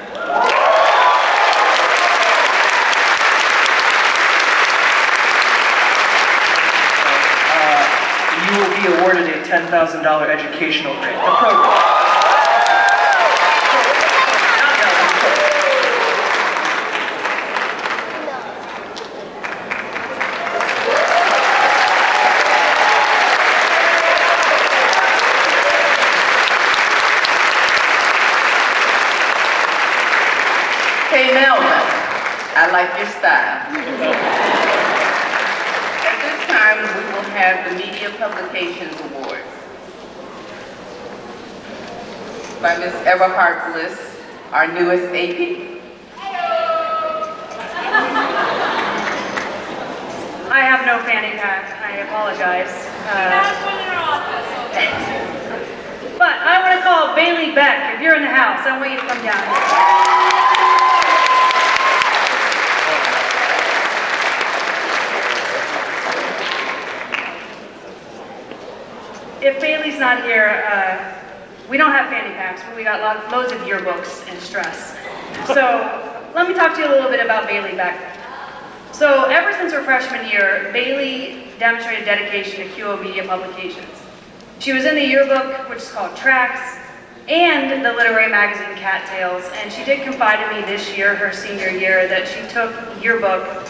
You will be awarded a $10,000 educational grant. The program.
Hey Melvin, I like your style. At this time, we will have the Media Publications Award by Ms. Everhart Bliss, our newest AP.
I have no fanny pack. I apologize. But I want to call Bailey Beck. If you're in the house, I want you to come down here. If Bailey's not here, we don't have fanny packs, but we got loads of yearbooks and stress. So let me talk to you a little bit about Bailey Beck. So ever since her freshman year, Bailey demonstrated dedication to QO Media Publications. She was in the yearbook, which is called Tracks, and the literary magazine Cattails, and she did confide to me this year, her senior year, that she took yearbook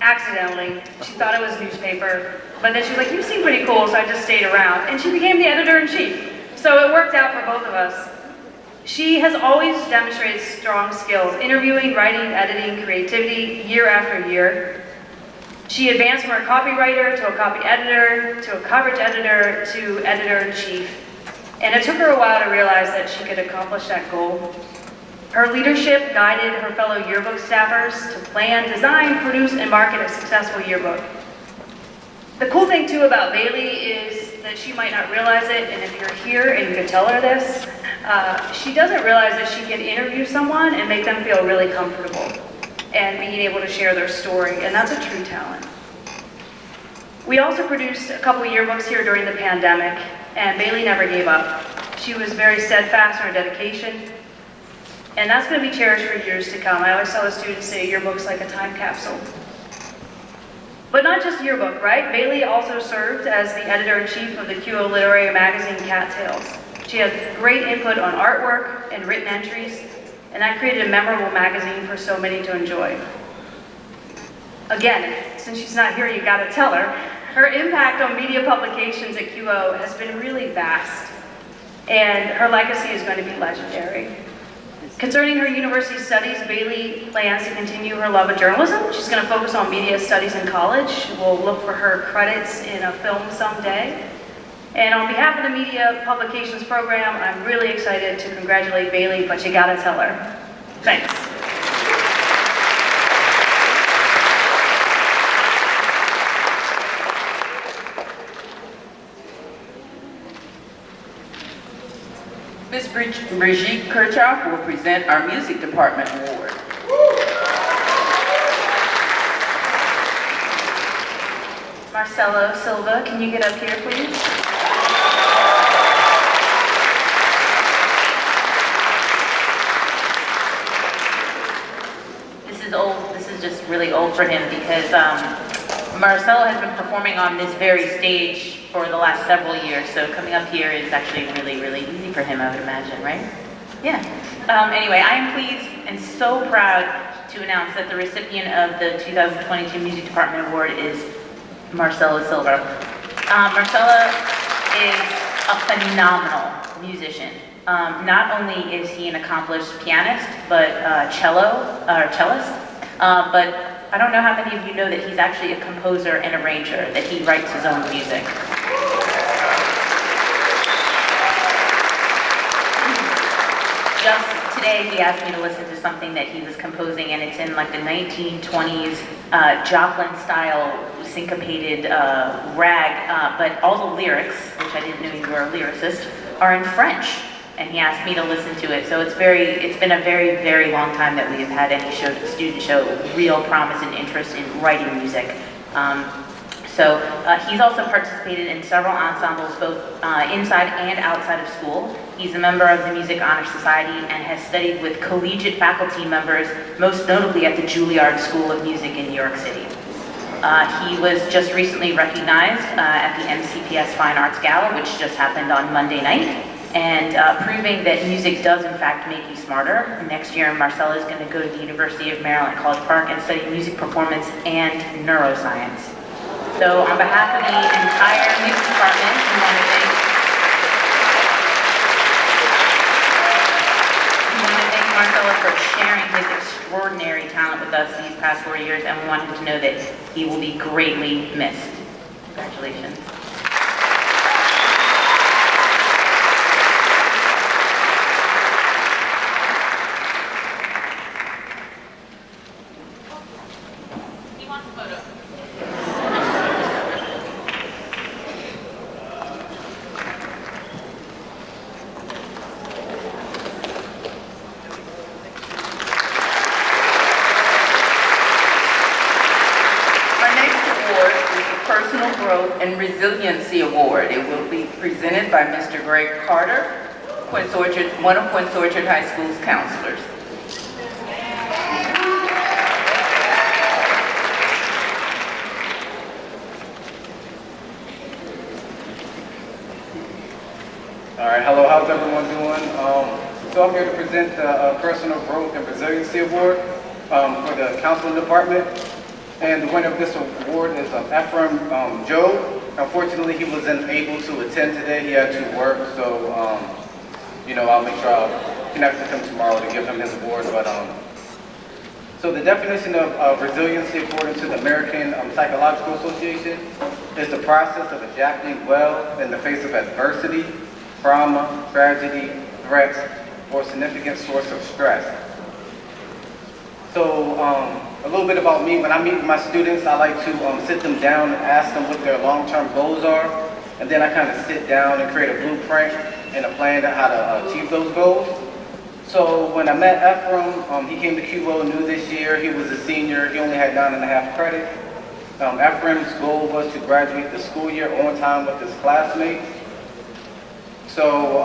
accidentally. She thought it was newspaper, but then she was like, you seem pretty cool, so I just stayed around. And she became the editor-in-chief. So it worked out for both of us. She has always demonstrated strong skills, interviewing, writing, editing, creativity, year after year. She advanced from a copywriter to a copy editor, to a coverage editor, to editor-in-chief. And it took her a while to realize that she could accomplish that goal. Her leadership guided her fellow yearbook staffers to plan, design, produce, and market a successful yearbook. The cool thing too about Bailey is that she might not realize it, and if you're here and you can tell her this, she doesn't realize that she can interview someone and make them feel really comfortable and being able to share their story, and that's a true talent. We also produced a couple yearbooks here during the pandemic, and Bailey never gave up. She was very steadfast in her dedication, and that's going to be cherished for years to come. I always tell the students, say yearbook's like a time capsule. But not just yearbook, right? Bailey also served as the editor-in-chief of the QO literary magazine Cattails. She had great input on artwork and written entries, and that created a memorable magazine for so many to enjoy. Again, since she's not here, you gotta tell her, her impact on media publications at QO has been really vast, and her legacy is going to be legendary. Concerning her university studies, Bailey plans to continue her love of journalism. She's going to focus on media studies in college. We'll look for her credits in a film someday.
And on behalf of the Media Publications Program, I'm really excited to congratulate Bailey, but you gotta tell her. Thanks.
Ms. Brigitte Kirchhoff will present our Music Department Award.
Marcelo Silva, can you get up here, please? This is just really old for him because Marcelo has been performing on this very stage for the last several years, so coming up here is actually really, really easy for him, I would imagine, right? Yeah. Anyway, I am pleased and so proud to announce that the recipient of the 2022 Music Department Award is Marcelo Silva. Marcelo is a phenomenal musician. Not only is he an accomplished pianist, but cellist, but I don't know how many of you know that he's actually a composer and arranger, that he writes his own music. Just today, he asked me to listen to something that he was composing, and it's in like the 1920s Joplin-style syncopated rag, but all the lyrics, which I didn't know you were a lyricist, are in French. And he asked me to listen to it. So it's been a very, very long time that we have had any student show real promise and interest in writing music. He's also participated in several ensembles, both inside and outside of school. He's a member of the Music Honor Society and has studied with collegiate faculty members, most notably at the Juilliard School of Music in New York City. He was just recently recognized at the MCPS Fine Arts Gala, which just happened on Monday night, and proving that music does in fact make you smarter. Next year, Marcelo is going to go to the University of Maryland at College Park and study music performance and neuroscience. So on behalf of the entire music department, we want to thank Marcelo for sharing his extraordinary talent with us these past 4 years, and we want him to know that he will be greatly missed. Congratulations.
And Resiliency Award. It will be presented by Mr. Greg Carter, one of Quince Orchard High School's counselors.
All right, hello, how's everyone doing? So I'm here to present the Personal Growth and Resiliency Award for the Counseling Department. And the winner of this award is Ephraim Joe. Unfortunately, he wasn't able to attend today. He had to work, so I'll make sure I'll connect with him tomorrow to give him his award. But so the definition of resiliency, according to the American Psychological Association, is the process of adapting well in the face of adversity, trauma, tragedy, threats, or significant source of stress. So a little bit about me. When I meet with my students, I like to sit them down and ask them what their long-term goals are, and then I kind of sit down and create a blueprint and a plan on how to achieve those goals. So when I met Ephraim, he came to QO new this year. He was a senior. He only had 9.5 credits. Ephraim's goal was to graduate the school year on time with his classmates. So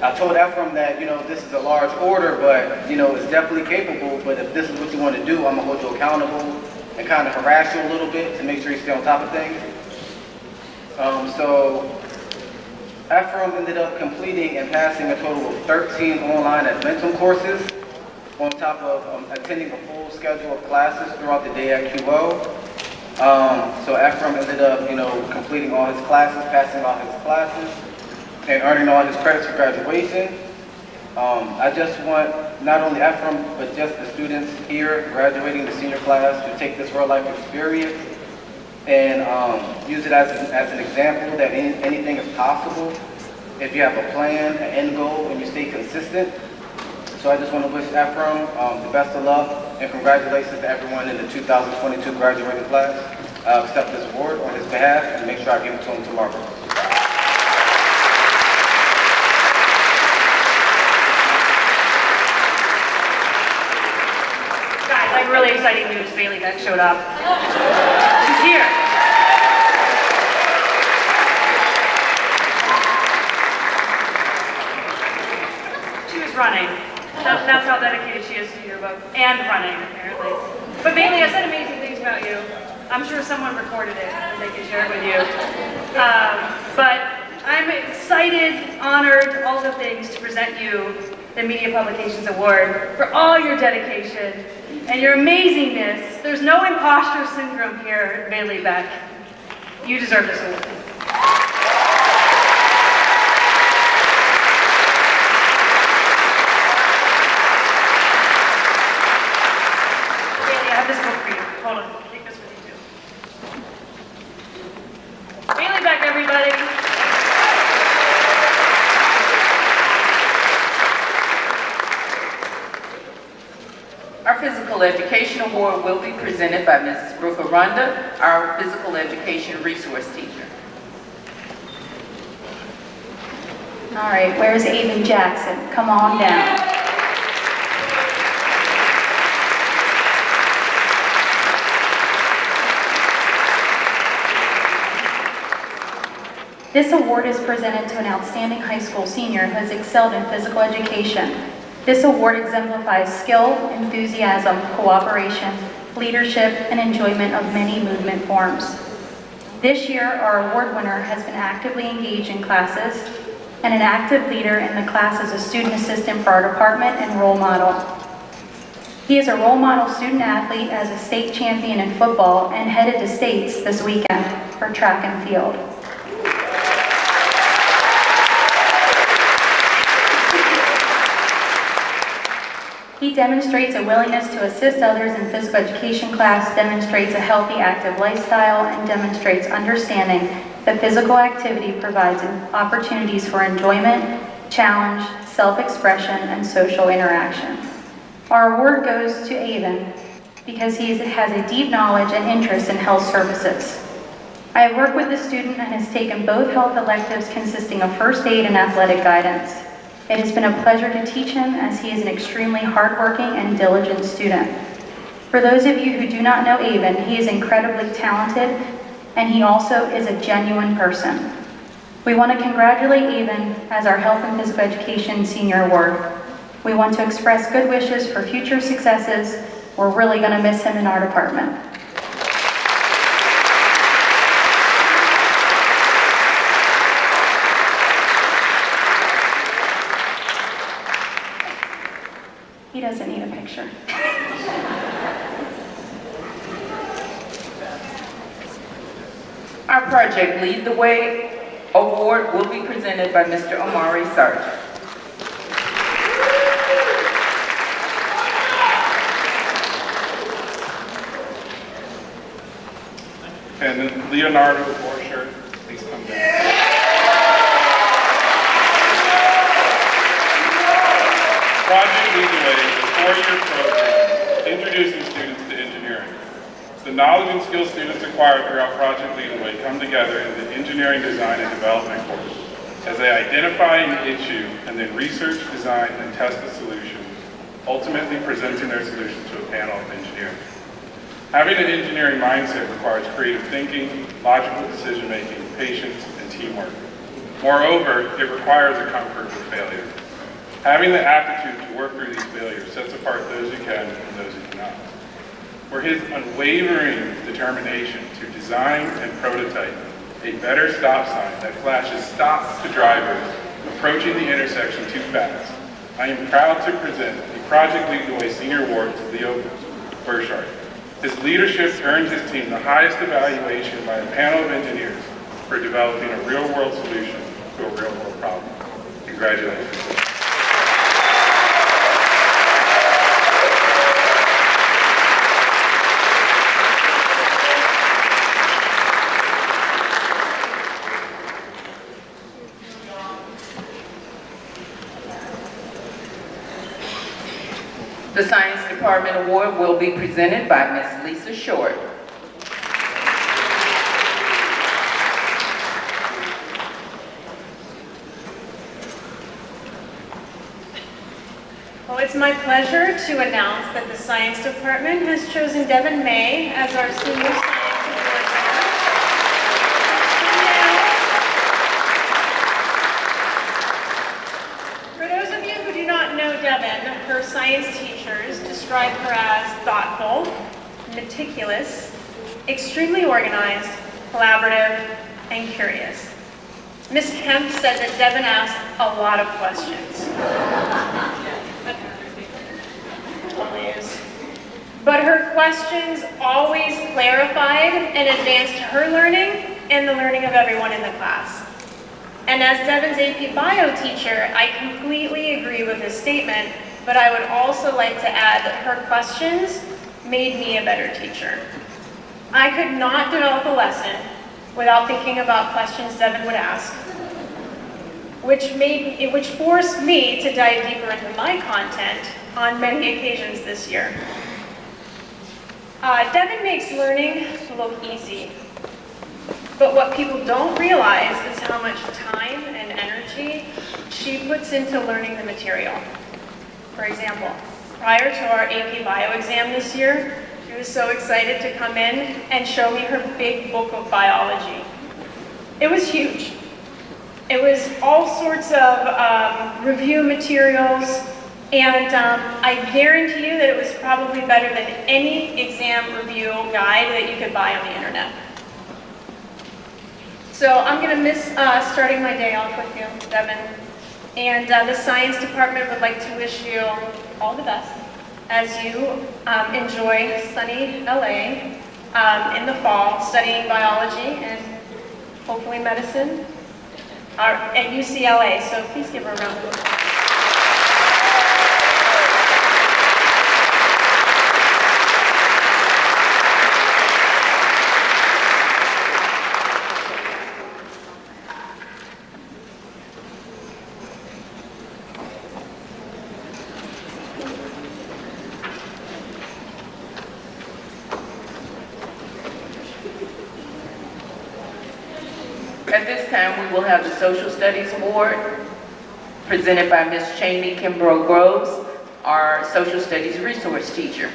I told Ephraim that, this is a large order, but, it's definitely capable, but if this is what you want to do, I'm going to hold you accountable and kind of harass you a little bit to make sure you stay on top of things. So Ephraim ended up completing and passing a total of 13 online Departmental courses, on top of attending a full schedule of classes throughout the day at QO. So Ephraim ended up, completing all his classes, passing all his classes, and earning all his credits for graduation. I just want not only Ephraim, but just the students here graduating the senior class to take this real life experience and use it as an example that anything is possible if you have a plan, an end goal, and you stay consistent. So I just want to wish Ephraim the best of luck, and congratulations to everyone in the 2022 graduating class. I'll accept this award on his behalf and make sure I give it to him tomorrow.
Guys, I have really exciting news. Bailey Beck showed up. She's here. She was running. That's how dedicated she is to your book. And running, apparently. But Bailey, I said amazing things about you. I'm sure someone recorded it and they can share it with you. But I'm excited, honored, all the things to present you the Media Publications Award for all your dedication and your amazingness. There's no imposter syndrome here, Bailey Beck. You deserve this award. Bailey, I have this book for you. Hold on, take this with you too. Bailey Beck, everybody.
Our Physical Education Award will be presented by Mrs. Brooke Aranda, our Physical Education Resource Teacher.
All right, where's Avon Jackson? Come on down. This award is presented to an outstanding high school senior who has excelled in physical education. This award exemplifies skill, enthusiasm, cooperation, leadership, and enjoyment of many movement forms. This year, our award winner has been actively engaged in classes and an active leader in the class as a student assistant for our department and role model. He is a role model student athlete as a state champion in football and headed to states this weekend for track and field. He demonstrates a willingness to assist others in physical education class, demonstrates a healthy, active lifestyle, and demonstrates understanding that physical activity provides opportunities for enjoyment, challenge, self-expression, and social interaction. Our award goes to Avon because he has a deep knowledge and interest in health services. I have worked with the student and has taken both health electives consisting of first aid and athletic guidance. It has been a pleasure to teach him as he is an extremely hardworking and diligent student. For those of you who do not know Avon, he is incredibly talented and he also is a genuine person. We want to congratulate Avon as our Health and Physical Education Senior Award. We want to express good wishes for future successes. We're really going to miss him in our department. He doesn't need a picture.
Our Project Lead the Way Award will be presented by Mr. Omari Sargent.
And then Leonardo Borchardt, please come down. Project Lead the Way is a four-year program introducing students to engineering. The knowledge and skills students acquire throughout Project Lead the Way come together in the engineering design and development course as they identify an issue and then research, design, and test the solution, ultimately presenting their solution to a panel of engineers. Having an engineering mindset requires creative thinking, logical decision-making, patience, and teamwork. Moreover, it requires a comfort with failure. Having the aptitude to work through these failures sets apart those who can from those who cannot. For his unwavering determination to design and prototype a better stop sign that flashes stop to drivers approaching the intersection too fast, I am proud to present the Project Lead the Way Senior Award to Leo Borchardt. His leadership earned his team the highest evaluation by a panel of engineers for developing a real-world solution to a real-world problem. Congratulations.
The Science Department Award will be presented by Ms. Lisa Short.
Well, it's my pleasure to announce that the Science Department has chosen Devin May as our Senior Science Award winner. For those of you who do not know Devin, her science teachers describe her as thoughtful, meticulous, extremely organized, collaborative, and curious. Ms. Kemp said that Devin asked a lot of questions. But her questions always clarified and advanced her learning and the learning of everyone in the class. And as Devin's AP Bio teacher, I completely agree with his statement, but I would also like to add that her questions made me a better teacher. I could not develop a lesson without thinking about questions Devin would ask, which forced me to dive deeper into my content on many occasions this year. Devin makes learning look easy, but what people don't realize is how much time and energy she puts into learning the material. For example, prior to our AP Bio exam this year, she was so excited to come in and show me her big book of biology. It was huge. It was all sorts of review materials, and I guarantee you that it was probably better than any exam review guide that you could buy on the internet. So I'm going to miss starting my day off with you, Devin. And the Science Department would like to wish you all the best as you enjoy sunny LA in the fall, studying biology and hopefully medicine at UCLA. So please give her a round of applause.
At this time, we will have the Social Studies Award presented by Ms. Cheney Kimbrough Groves, our Social Studies Resource Teacher.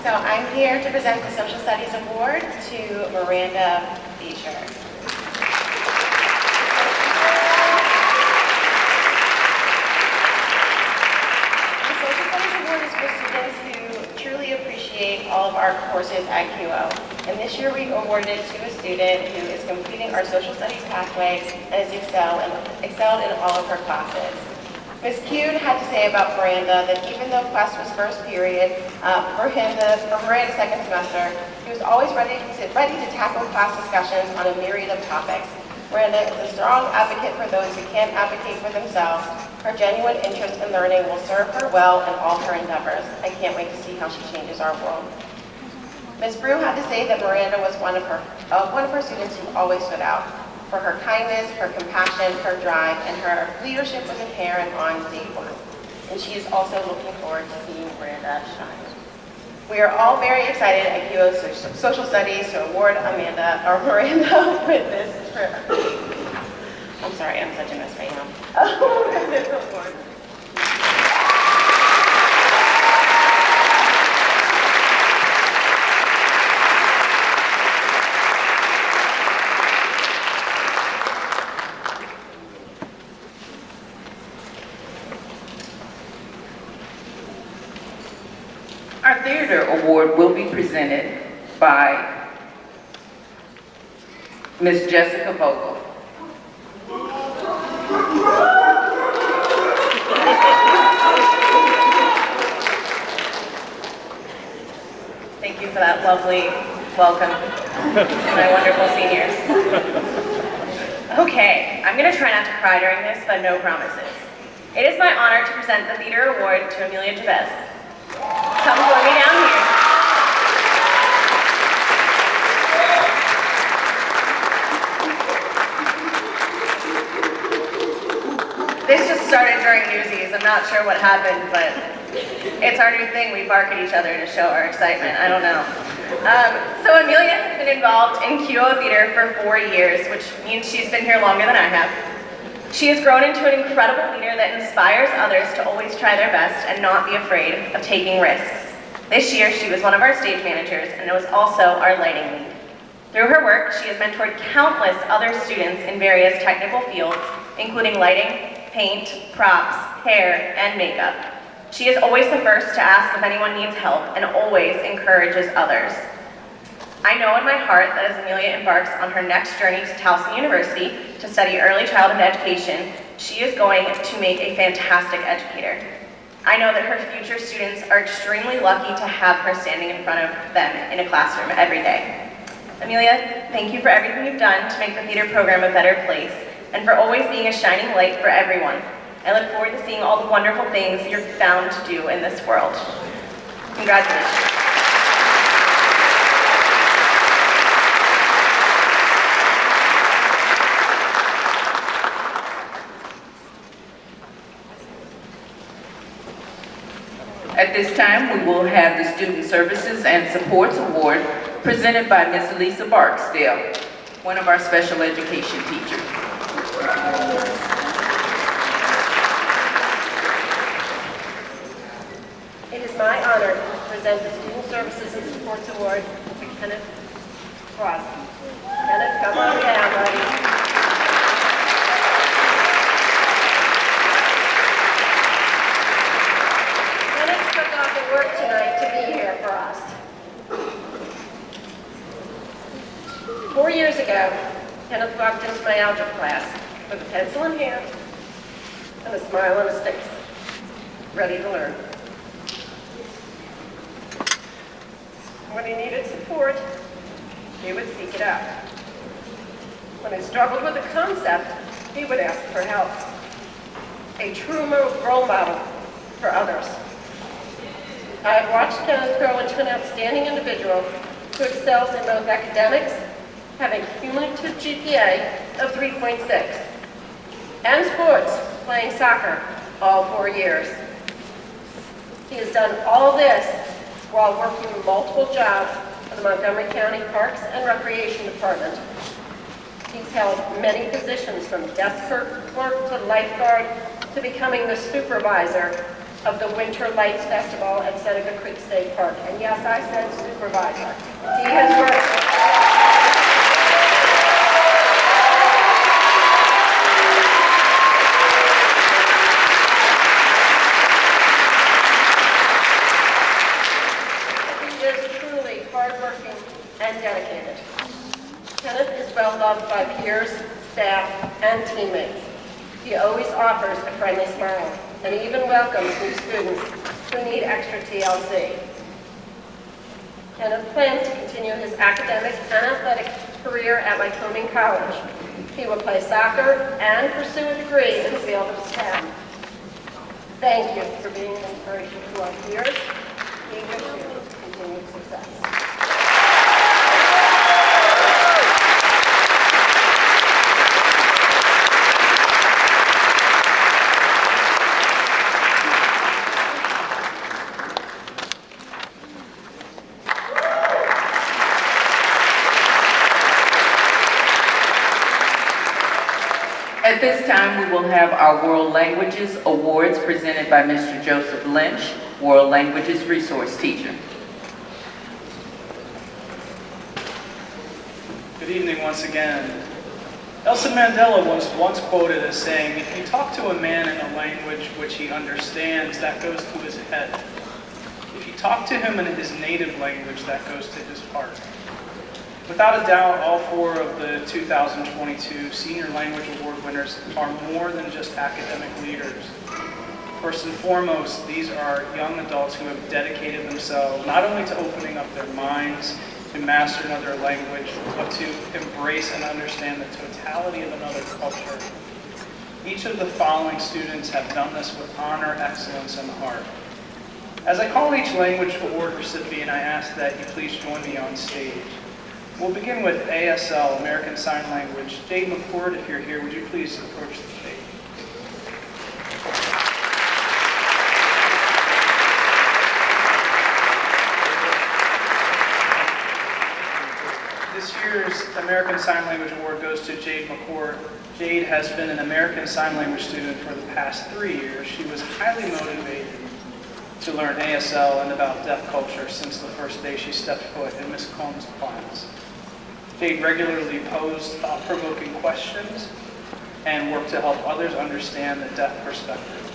So I'm here to present the Social Studies Award to Miranda Beecher. All of our courses at QO. And this year we awarded it to a student who is completing our social studies pathway and has excelled in all of her classes. Ms. Kuhn had to say about Miranda that even though class was first period, for Miranda's second semester, he was always ready to tackle class discussions on a myriad of topics. Miranda is a strong advocate for those who can't advocate for themselves. Her genuine interest in learning will serve her well in all her endeavors. I can't wait to see how she changes our world. Ms. Brew had to say that Miranda was one of her students who always stood out for her kindness, her compassion, her drive, and her leadership as a parent on day one. And she is also looking forward to seeing Miranda shine. We are all very excited at QO's Social Studies to award Miranda with this privilege. I'm sorry, I'm such a mess right now. This award.
Our Theater Award will be presented by Ms. Jessica Vogel.
Thank you for that lovely welcome to my wonderful seniors. Okay, I'm going to try not to cry during this, but no promises. It is my honor to present the Theater Award to Amelia Jabez. Come join me down here. during Newsies. I'm not sure what happened, but it's our new thing. We bark at each other to show our excitement. I don't know. So Amelia has been involved in QO Theater for 4 years, which means she's been here longer than I have. She has grown into an incredible leader that inspires others to always try their best and not be afraid of taking risks. This year, she was one of our stage managers and was also our lighting lead. Through her work, she has mentored countless other students in various technical fields, including lighting, paint, props, hair, and makeup. She is always the first to ask if anyone needs help and always encourages others. I know in my heart that as Amelia embarks on her next journey to Towson University to study early childhood education, she is going to make a fantastic educator. I know that her future students are extremely lucky to have her standing in front of them in a classroom every day. Amelia, thank you for everything you've done to make the theater program a better place and for always being a shining light for everyone. I look forward to seeing all the wonderful things you're bound to do in this world. Congratulations.
At this time, we will have the Student Services and Supports Award presented by Ms. Lisa Barksdale, one of our special education teachers.
It is my honor to present the Student Services and Supports Award to Kenneth Crosby. Kenneth, come on down, buddy. Work tonight to be here for us. 4 years ago, Kenneth walked into my algebra class with a pencil in hand and a smile on his face, ready to learn. When he needed support, he would seek it out. When he struggled with a concept, he would ask for help. A true role model for others. I have watched Kenneth grow into an outstanding individual who excels in both academics, having a cumulative GPA of 3.6, and sports, playing soccer, all 4 years. He has done all this while working multiple jobs for the Montgomery County Parks and Recreation Department. He's held many positions from desk clerk to lifeguard to becoming the supervisor of the Winter Lights Festival at Seneca Creek State Park. And yes, I said supervisor. He has worked. He is truly hardworking and dedicated. Kenneth is well loved by peers, staff, and teammates. He always offers a friendly smile and even welcomes new students who need extra TLC. Kenneth plans to continue his academic and athletic career at Montgomery College. He will play soccer and pursue a degree in the field of STEM. Thank you for being an inspiration to our peers. We wish you continued success.
At this time, we will have our World Languages Awards presented by Mr. Joseph Lynch, World Languages Resource Teacher.
Good evening once again. Nelson Mandela was once quoted as saying, "If you talk to a man in a language which he understands, that goes to his head. If you talk to him in his native language, that goes to his heart." Without a doubt, all 4 of the 2022 Senior Language Award winners are more than just academic leaders. First and foremost, these are young adults who have dedicated themselves not only to opening up their minds to master another language, but to embrace and understand the totality of another culture. Each of the following students have done this with honor, excellence, and heart. As I call each language award recipient, I ask that you please join me on stage. We'll begin with ASL, American Sign Language. Jade McCord, if you're here, would you please approach the stage? American Sign Language Award goes to Jade McCourt. Jade has been an American Sign Language student for the past 3 years. She was highly motivated to learn ASL and about deaf culture since the first day she stepped foot in Ms. Combs' class. Jade regularly posed thought-provoking questions and worked to help others understand the deaf perspective.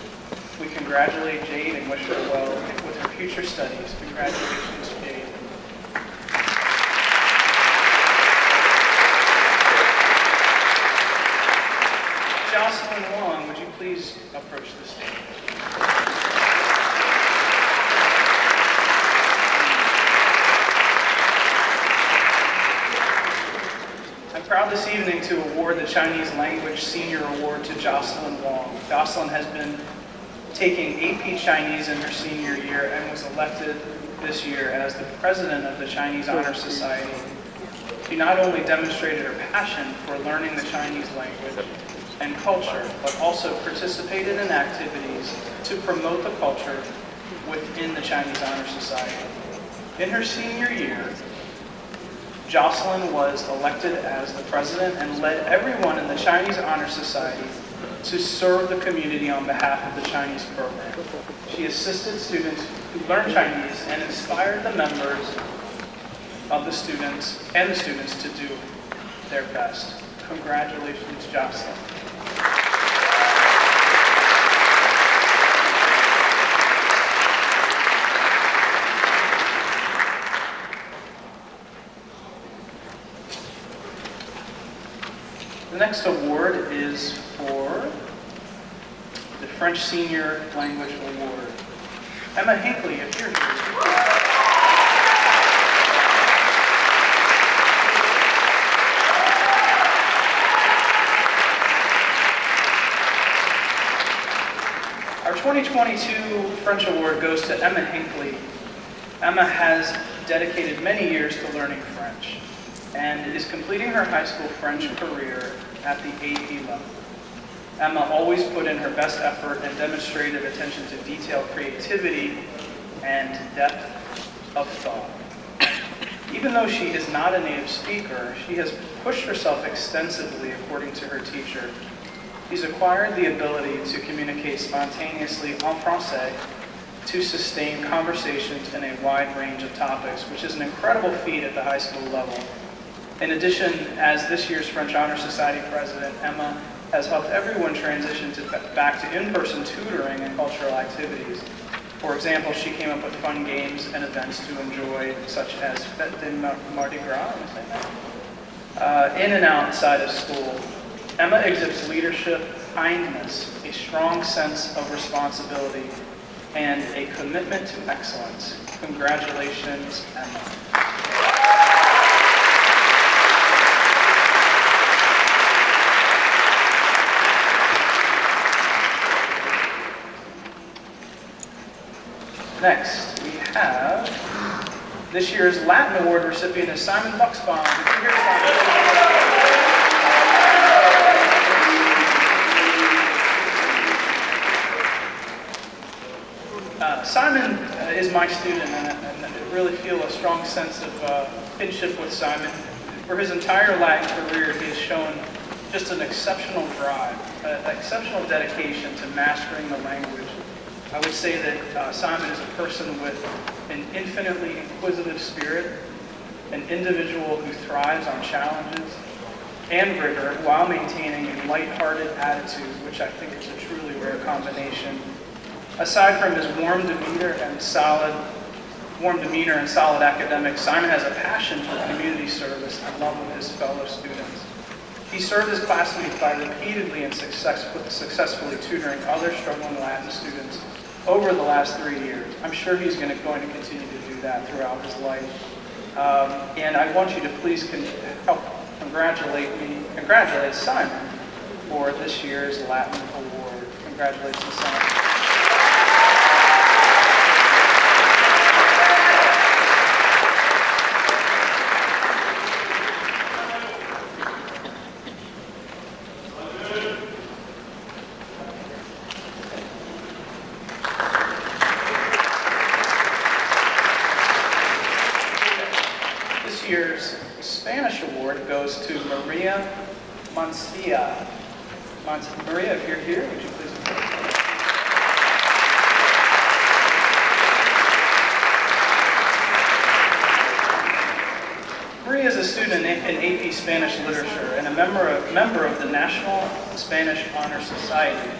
We congratulate Jade and wish her well with her future studies. Congratulations, Jade. Jocelyn Wong, would you please approach the stage? I'm proud this evening to award the Chinese Language Senior Award to Jocelyn Wong. Jocelyn has been taking AP Chinese in her senior year and was elected this year as the president of the Chinese Honor Society. She not only demonstrated her passion for learning the Chinese language and culture, but also participated in activities to promote the culture within the Chinese Honor Society. In her senior year, Jocelyn was elected as the president and led everyone in the Chinese Honor Society to serve the community on behalf of the Chinese program. She assisted students who learned Chinese and inspired the members of the students to do their best. Congratulations, Jocelyn. The next award is for the French Senior Language Award. Emma Hinckley, if you're here. Our 2022 French Award goes to Emma Hinckley. Emma has dedicated many years to learning French and is completing her high school French career at the AP level. Emma always put in her best effort and demonstrated attention to detail, creativity, and depth of thought. Even though she is not a native speaker, she has pushed herself extensively according to her teacher. She's acquired the ability to communicate spontaneously en français, to sustain conversations in a wide range of topics, which is an incredible feat at the high school level. In addition, as this year's French Honor Society president, Emma has helped everyone transition back to in-person tutoring and cultural activities. For example, she came up with fun games and events to enjoy, such as Fête de Mardi Gras, in and outside of school. Emma exhibits leadership, kindness, a strong sense of responsibility, and a commitment to excellence. Congratulations, Emma. Next, we have this year's Latin Award recipient is Simon Buxbaum. Simon is my student, and I really feel a strong sense of kinship with Simon. For his entire Latin career, he has shown just an exceptional drive, an exceptional dedication to mastering the language. I would say that Simon is a person with an infinitely inquisitive spirit, an individual who thrives on challenges and rigor while maintaining a lighthearted attitude, which I think is a truly rare combination. Aside from his warm demeanor and solid academics, Simon has a passion for community service and love of his fellow students. He served his classmates by repeatedly and successfully tutoring other struggling Latin students over the last 3 years. I'm sure he's going to continue to do that throughout his life. And I want you to please help congratulate Simon for this year's Latin Award. Congratulations, Simon. Spanish award goes to Maria Mancia. Maria, if you're here, would you please approach? Maria is a student in AP Spanish Literature and a member of the National Spanish Honor Society.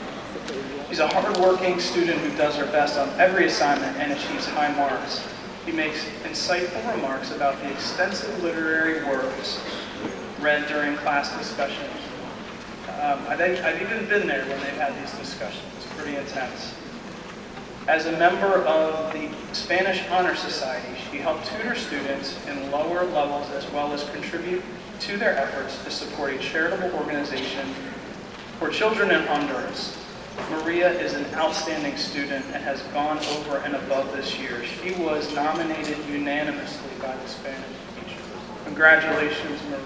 She's a hardworking student who does her best on every assignment and achieves high marks. She makes insightful remarks about the extensive literary works read during class discussions. I've even been there when they've had these discussions. It's pretty intense. As a member of the Spanish Honor Society, she helped tutor students in lower levels as well as contribute to their efforts to support a charitable organization for children in Honduras. Maria is an outstanding student and has gone over and above this year. She was nominated unanimously by the Spanish teacher. Congratulations, Maria.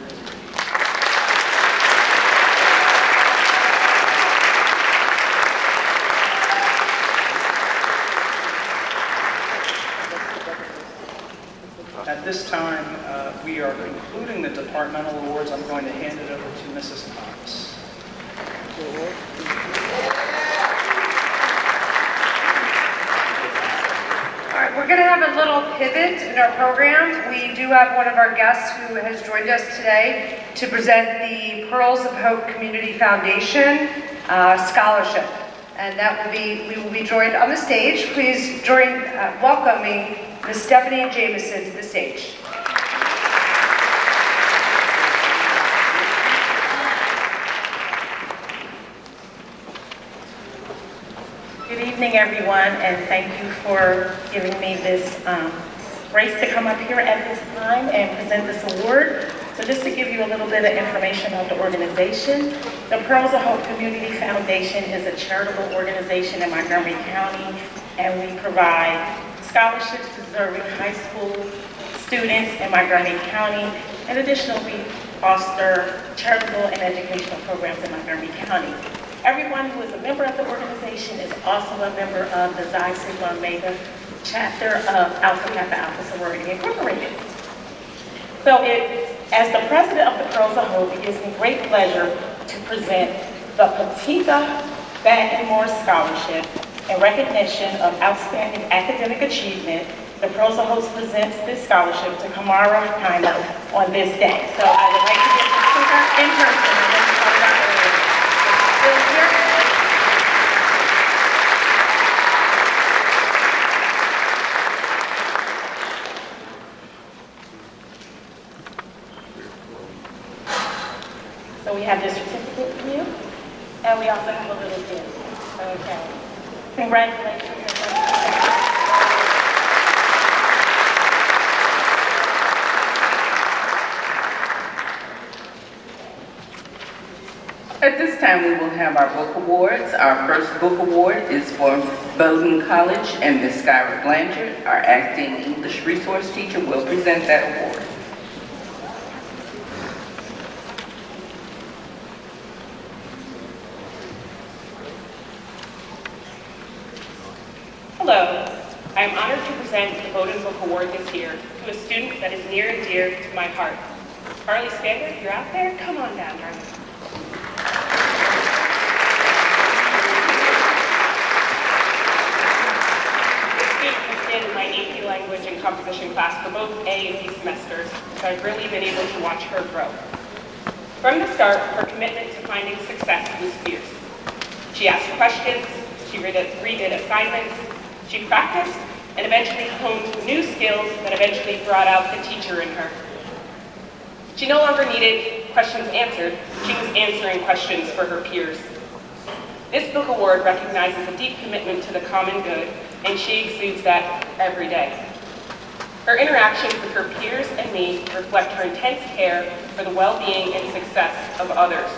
At this time, we are concluding the departmental awards. I'm going to hand it over to Mrs. Thomas.
All right, we're going to have a little pivot in our program. We do have one of our guests who has joined us today to present the Pearls of Hope Community Foundation Scholarship. And we will be joined on the stage. Please join welcoming Ms. Stephanie Jameson to the stage.
Good evening, everyone, and thank you for giving me this grace to come up here at this time and present this award. So just to give you a little bit of information about the organization, the Pearls of Hope Community Foundation is a charitable organization in Montgomery County, and we provide scholarships to deserving high school students in Montgomery County. In addition, we foster charitable and educational programs in Montgomery County. Everyone who is a member of the organization is also a member of the Xi Sigma Omega chapter of Alpha Kappa Alpha Sorority Incorporated. So as the president of the Pearls of Hope, it gives me great pleasure to present the Petita Bag & More Scholarship in recognition of outstanding academic achievement. The Pearls of Hope presents this scholarship to Kamara Kimo on this day. So I would like to give the speaker in person. So we have this certificate for you, and we also have a little gift. Okay. Congratulations.
At this time, we will have our book awards. Our first book award is for Bowdoin College, and Ms. Skyra Blanchard, our acting English resource teacher, will present that award.
Hello, I am honored to present the Bowdoin Book Award this year to a student that is near and dear to my heart. Carly Spangler, if you're out there, come on down, darling. This student has been in my AP language and composition class for both A and B semesters, so I've really been able to watch her grow. From the start, her commitment to finding success was fierce. She asked questions, she redid assignments, she practiced, and eventually honed new skills that eventually brought out the teacher in her. She no longer needed questions answered, she was answering questions for her peers. This book award recognizes a deep commitment to the common good, and she exudes that every day. Her interactions with her peers and me reflect her intense care for the well-being and success of others.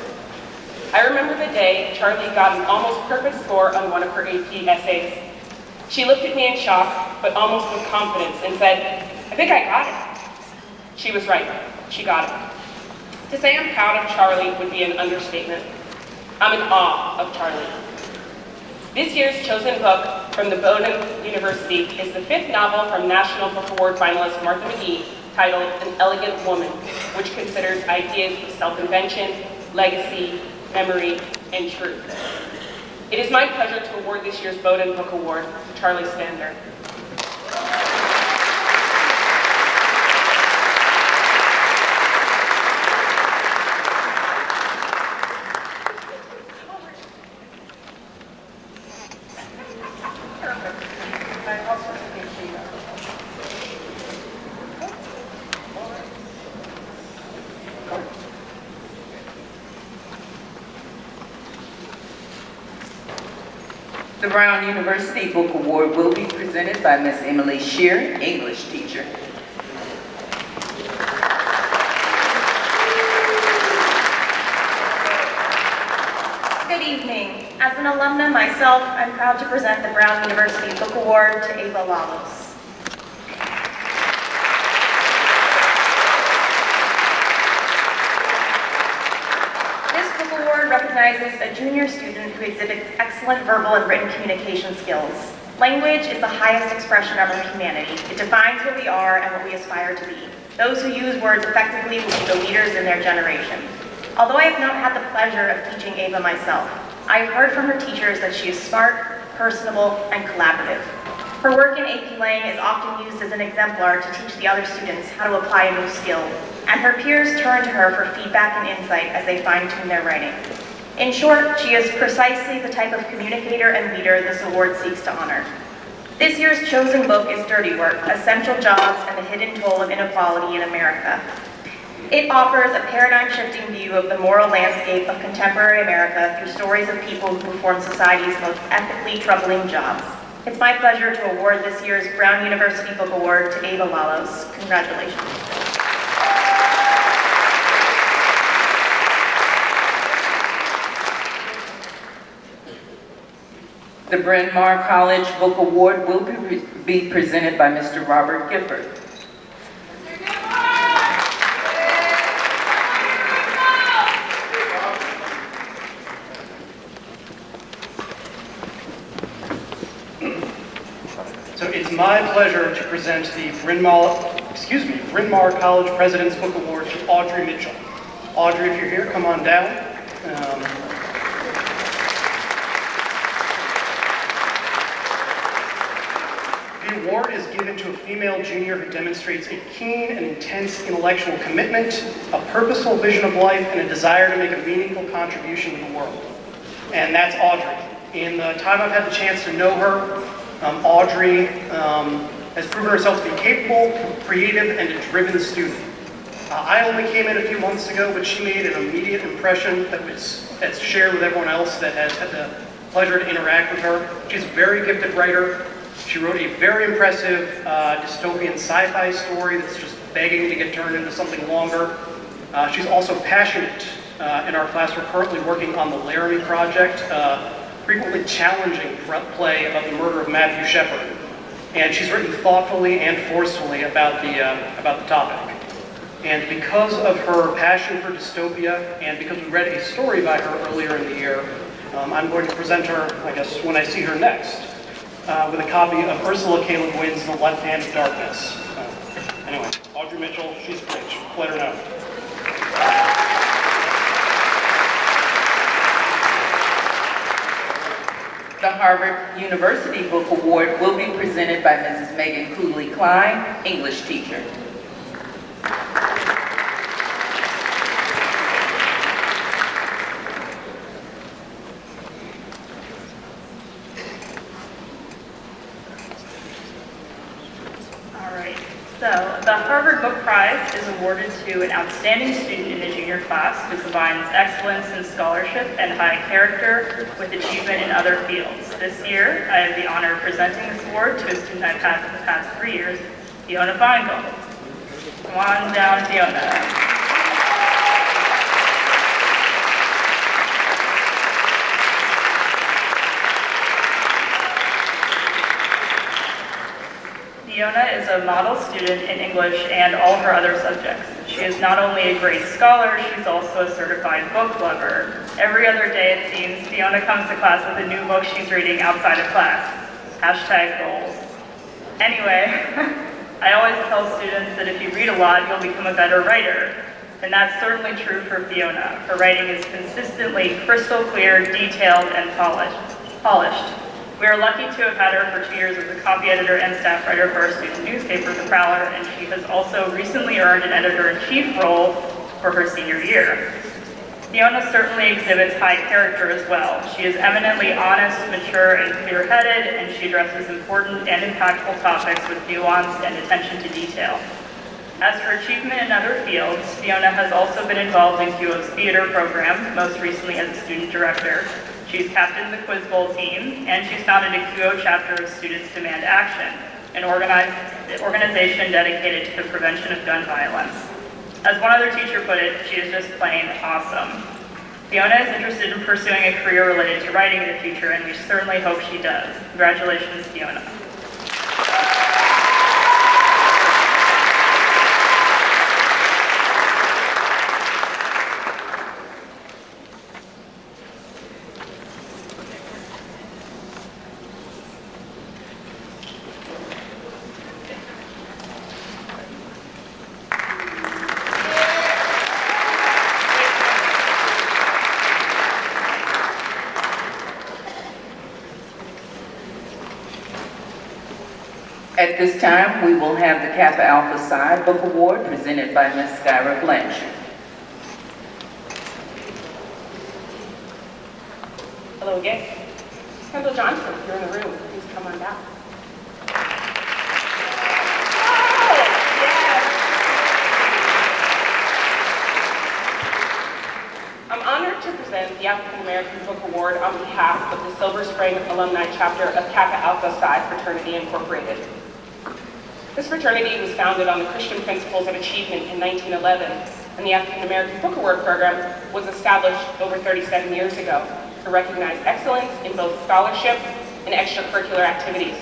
I remember the day Charlie got an almost perfect score on one of her AP essays. She looked at me in shock, but almost with confidence, and said, "I think I got it." She was right. She got it. To say I'm proud of Charlie would be an understatement. I'm in awe of Charlie. This year's chosen book from the Bowdoin University is the 5th novel from National Book Award finalist Martha McGee, titled An Elegant Woman, which considers ideas of self-invention, legacy, memory, and truth. It is my pleasure to award this year's Bowdoin Book Award to Charlie Stander.
The Brown University Book Award will be presented by Ms. Emily Shear, English teacher.
Good evening. As an alumna myself, I'm proud to present the Brown University Book Award to Ava Lalos. This book award recognizes a junior student who exhibits excellent verbal and written communication skills. Language is the highest expression of our humanity. It defines what we are and what we aspire to be. Those who use words effectively will be the leaders in their generation. Although I have not had the pleasure of teaching Ava myself, I have heard from her teachers that she is smart, personable, and collaborative. Her work in AP Lang is often used as an exemplar to teach the other students how to apply a new skill, and her peers turn to her for feedback and insight as they fine-tune their writing. In short, she is precisely the type of communicator and leader this award seeks to honor. This year's chosen book is Dirty Work: Essential Jobs and the Hidden Toll of Inequality in America. It offers a paradigm-shifting view of the moral landscape of contemporary America through stories of people who perform society's most ethically troubling jobs. It's my pleasure to award this year's Brown University Book Award to Ava Lalos. Congratulations.
The Bryn Mawr College Book Award will be presented by Mr. Robert Gifford.
So it's my pleasure to present the Bryn Mawr College President's Book Award to Audrey Mitchell. Audrey, if you're here, come on down. The award is given to a female junior who demonstrates a keen and intense intellectual commitment, a purposeful vision of life, and a desire to make a meaningful contribution to the world. And that's Audrey. In the time I've had the chance to know her, Audrey has proven herself to be capable, creative, and a driven student. I only came in a few months ago, but she made an immediate impression that's shared with everyone else that has had the pleasure to interact with her. She's a very gifted writer. She wrote a very impressive dystopian sci-fi story that's just begging to get turned into something longer. She's also passionate. In our class, we're currently working on the Laramie Project, frequently challenging play about the murder of Matthew Shepard. And she's written thoughtfully and forcefully about the topic. And because of her passion for dystopia, and because we read a story by her earlier in the year, I'm going to present her, I guess, when I see her next, with a copy of Ursula K. Le Guin's The Left Hand of Darkness. Anyway, Audrey Mitchell, she's great. Let her know.
The Harvard University Book Award will be presented by Mrs. Megan Cooley-Klein, English teacher.
So, the Harvard Book Prize is awarded to an outstanding student in the junior class who combines excellence in scholarship and high character with achievement in other fields. This year, I have the honor of presenting this award to a student I've had for the past 3 years, Fiona Feingold. Come on down, Fiona. Fiona is a model student in English and all her other subjects. She is not only a great scholar, she's also a certified book lover. Every other day, it seems, Fiona comes to class with a new book she's reading outside of class. #goals. Anyway, I always tell students that if you read a lot, you'll become a better writer. And that's certainly true for Fiona. Her writing is consistently crystal clear, detailed, and polished. We are lucky to have had her for 2 years as a copy editor and staff writer for our student newspaper, The Prowler, and she has also recently earned an editor-in-chief role for her senior year. Fiona certainly exhibits high character as well. She is eminently honest, mature, and clear-headed, and she addresses important and impactful topics with nuance and attention to detail. As for achievement in other fields, Fiona has also been involved in QO's theater program, most recently as a student director. She's captained the Quiz Bowl team, and she's founded a QO chapter of Students Demand Action, an organization dedicated to the prevention of gun violence. As one other teacher put it, she is just plain awesome. Fiona is interested in pursuing a career related to writing in the future, and we certainly hope she does. Congratulations, Fiona.
At this time, we will have the Kappa Alpha Psi Book Award presented by Ms. Skyra Blanche.
Hello again. Kendall Johnson, you're in the room. Please come on down. I'm honored to present the African American Book Award on behalf of the Silver Spring Alumni Chapter of Kappa Alpha Psi Fraternity Incorporated. This fraternity was founded on the Christian principles of achievement in 1911, and the African American Book Award program was established over 37 years ago to recognize excellence in both scholarship and extracurricular activities.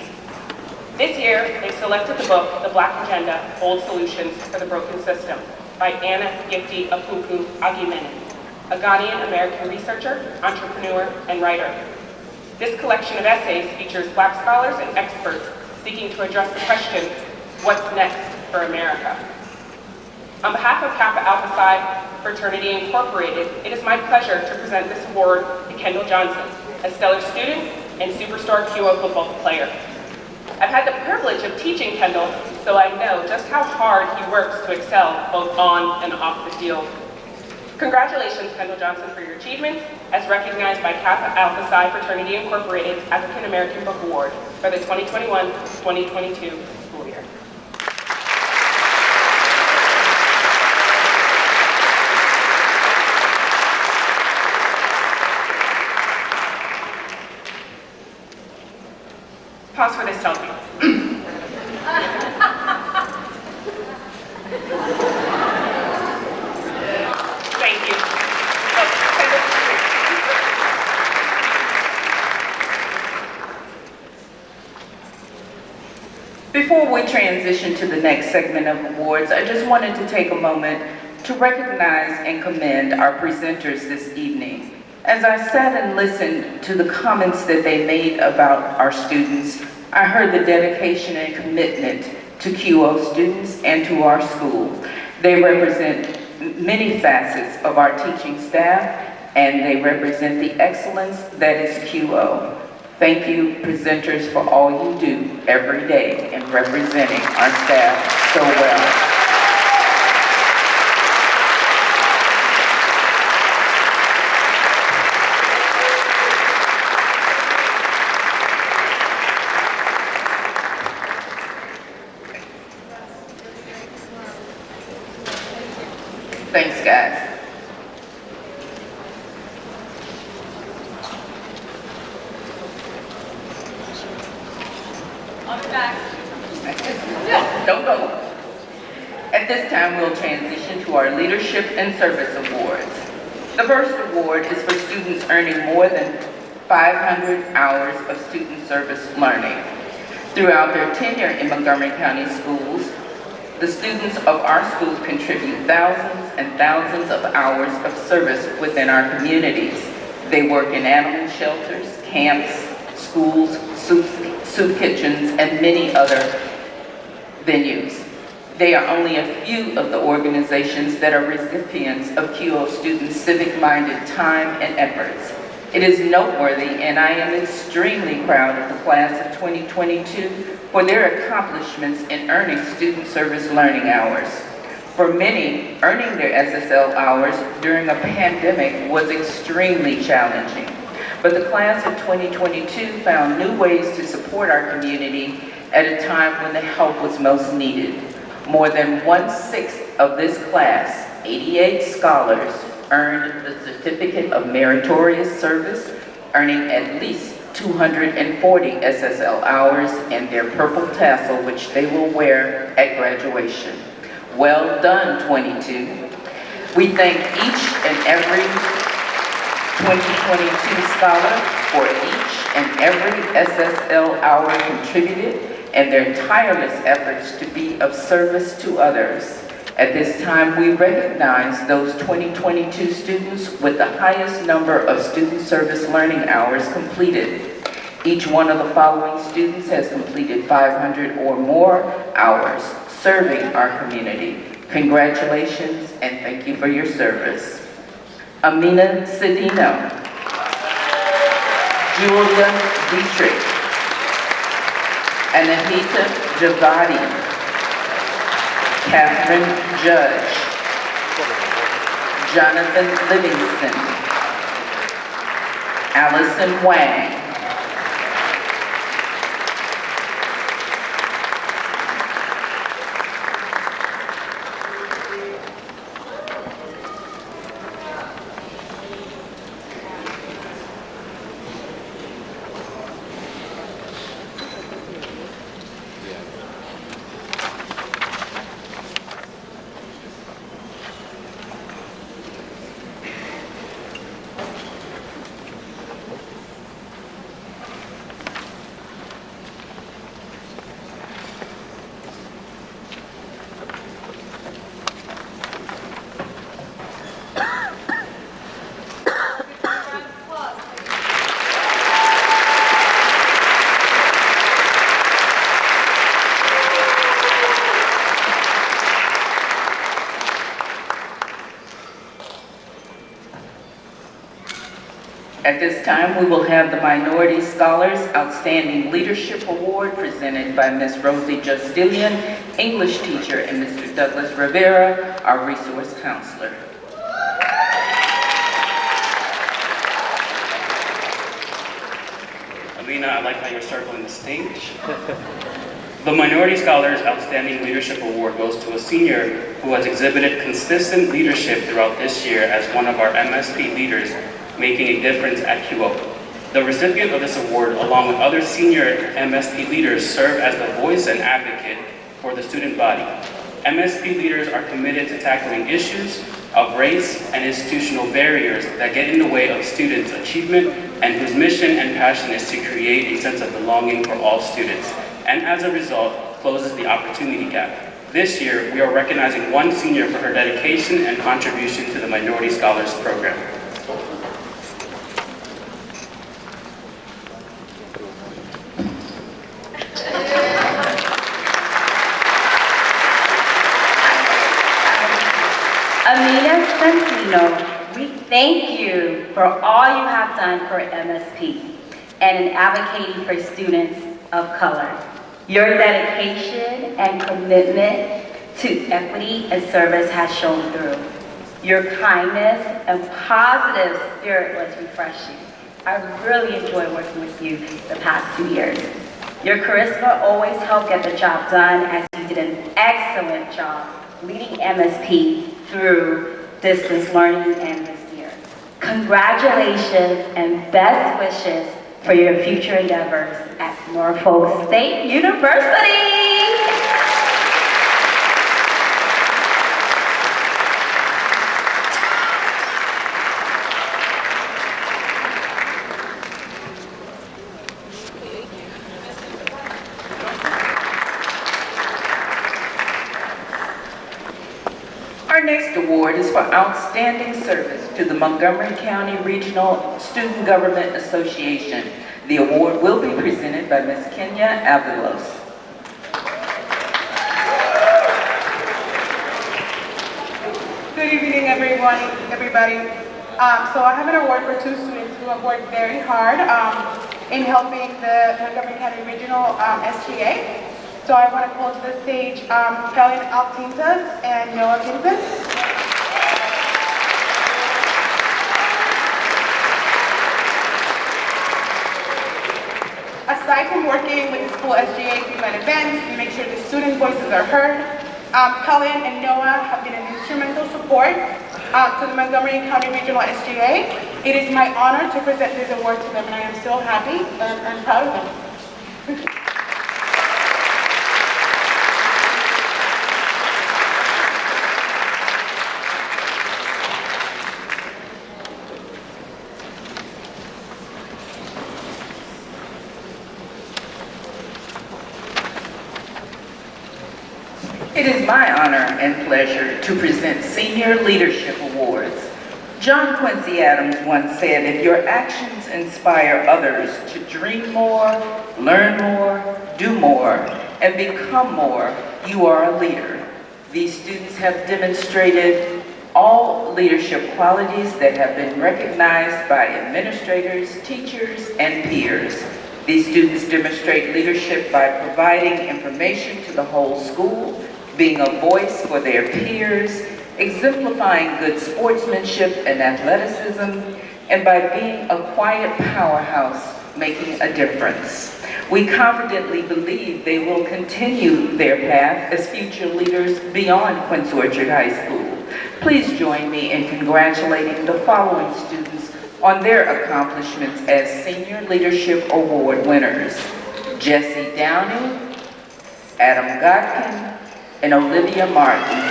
This year, they selected the book, The Black Agenda, Bold Solutions for the Broken System, by Anna Gifty Apupu Agimene, a Ghanaian American researcher, entrepreneur, and writer. This collection of essays features Black scholars and experts seeking to address the question, what's next for America? On behalf of Kappa Alpha Psi Fraternity Incorporated, it is my pleasure to present this award to Kendall Johnson, a stellar student and superstar QO football player. I've had the privilege of teaching Kendall, so I know just how hard he works to excel both on and off the field. Congratulations, Kendall Johnson, for your achievements, as recognized by Kappa Alpha Psi Fraternity Incorporated's African American Book Award for the 2021-2022 school year. Pause for this selfie. Thank you.
Before we transition to the next segment of awards, I just wanted to take a moment to recognize and commend our presenters this evening. As I sat and listened to the comments that they made about our students, I heard the dedication and commitment to QO students and to our schools. They represent many facets of our teaching staff, and they represent the excellence that is QO. Thank you, presenters, for all you do every day in representing our staff so well. Thanks, guys.
I'll be back.
Don't go. At this time, we'll transition to our Leadership and Service Awards. The first award is for students earning more than 500 hours of student service learning. Throughout their tenure in Montgomery County schools, the students of our schools contribute thousands and thousands of hours of service within our communities. They work in animal shelters, camps, schools, soup kitchens, and many other venues. They are only a few of the organizations that are recipients of QO students' civic-minded time and efforts. It is noteworthy, and I am extremely proud of the class of 2022 for their accomplishments in earning student service learning hours. For many, earning their SSL hours during a pandemic was extremely challenging. But the class of 2022 found new ways to support our community at a time when the help was most needed. More than 1/6 of this class, 88 scholars, earned the Certificate of Meritorious Service, earning at least 240 SSL hours and their purple tassel, which they will wear at graduation. Well done, 22. We thank each and every 2022 scholar for each and every SSL hour contributed and their tireless efforts to be of service to others. At this time, we recognize those 2022 students with the highest number of student service learning hours completed. Each one of the following students has completed 500 or more hours serving our community. Congratulations and thank you for your service. Amina Cedino, Julia Dietrich, Anahita Javadi, Catherine Judge, Jonathan Livingston, Allison Wang, At this time, we will have the Minority Scholars Outstanding Leadership Award presented by Ms. Rosie Justilian, English teacher, and Mr. Douglas Rivera, our resource counselor.
Alina, I like how you're circling the stage. The Minority Scholars Outstanding Leadership Award goes to a senior who has exhibited consistent leadership throughout this year as one of our MSP leaders, making a difference at QO. The recipient of this award, along with other senior MSP leaders, serve as the voice and advocate for the student body. MSP leaders are committed to tackling issues of race and institutional barriers that get in the way of students' achievement, and whose mission and passion is to create a sense of belonging for all students, and as a result, closes the opportunity gap. This year, we are recognizing one senior for her dedication and contribution to the Minority Scholars Program.
Amina Centino, we thank you for all you have done for MSP and in advocating for students of color. Your dedication and commitment to equity and service has shown through. Your kindness and positive spirit was refreshing. I really enjoyed working with you the past 2 years. Your charisma always helped get the job done, as you did an excellent job leading MSP through distance learning and this year. Congratulations and best wishes for your future endeavors at Norfolk State University.
Our next award is for outstanding service to the Montgomery County Regional Student Government Association. The award will be presented by Ms. Kenya Avalos.
Good evening, everybody. So I have an award for two students who have worked very hard in helping the Montgomery County Regional SGA. So I want to call to the stage Helen Altintas and Noah Vincent. Aside from working with the school SGA team at events and make sure the student voices are heard, Helen and Noah have been an instrumental support to the Montgomery County Regional SGA. It is my honor to present this award to them, and I am so happy and proud of them.
It is my honor and pleasure to present Senior Leadership Awards. John Quincy Adams once said, if your actions inspire others to dream more, learn more, do more, and become more, you are a leader. These students have demonstrated all leadership qualities that have been recognized by administrators, teachers, and peers. These students demonstrate leadership by providing information to the whole school, being a voice for their peers, exemplifying good sportsmanship and athleticism, and by being a quiet powerhouse, making a difference. We confidently believe they will continue their path as future leaders beyond Quince Orchard High School. Please join me in congratulating the following students on their accomplishments as Senior Leadership Award winners: Jesse Downey, Adam Godkin, and Olivia Martin.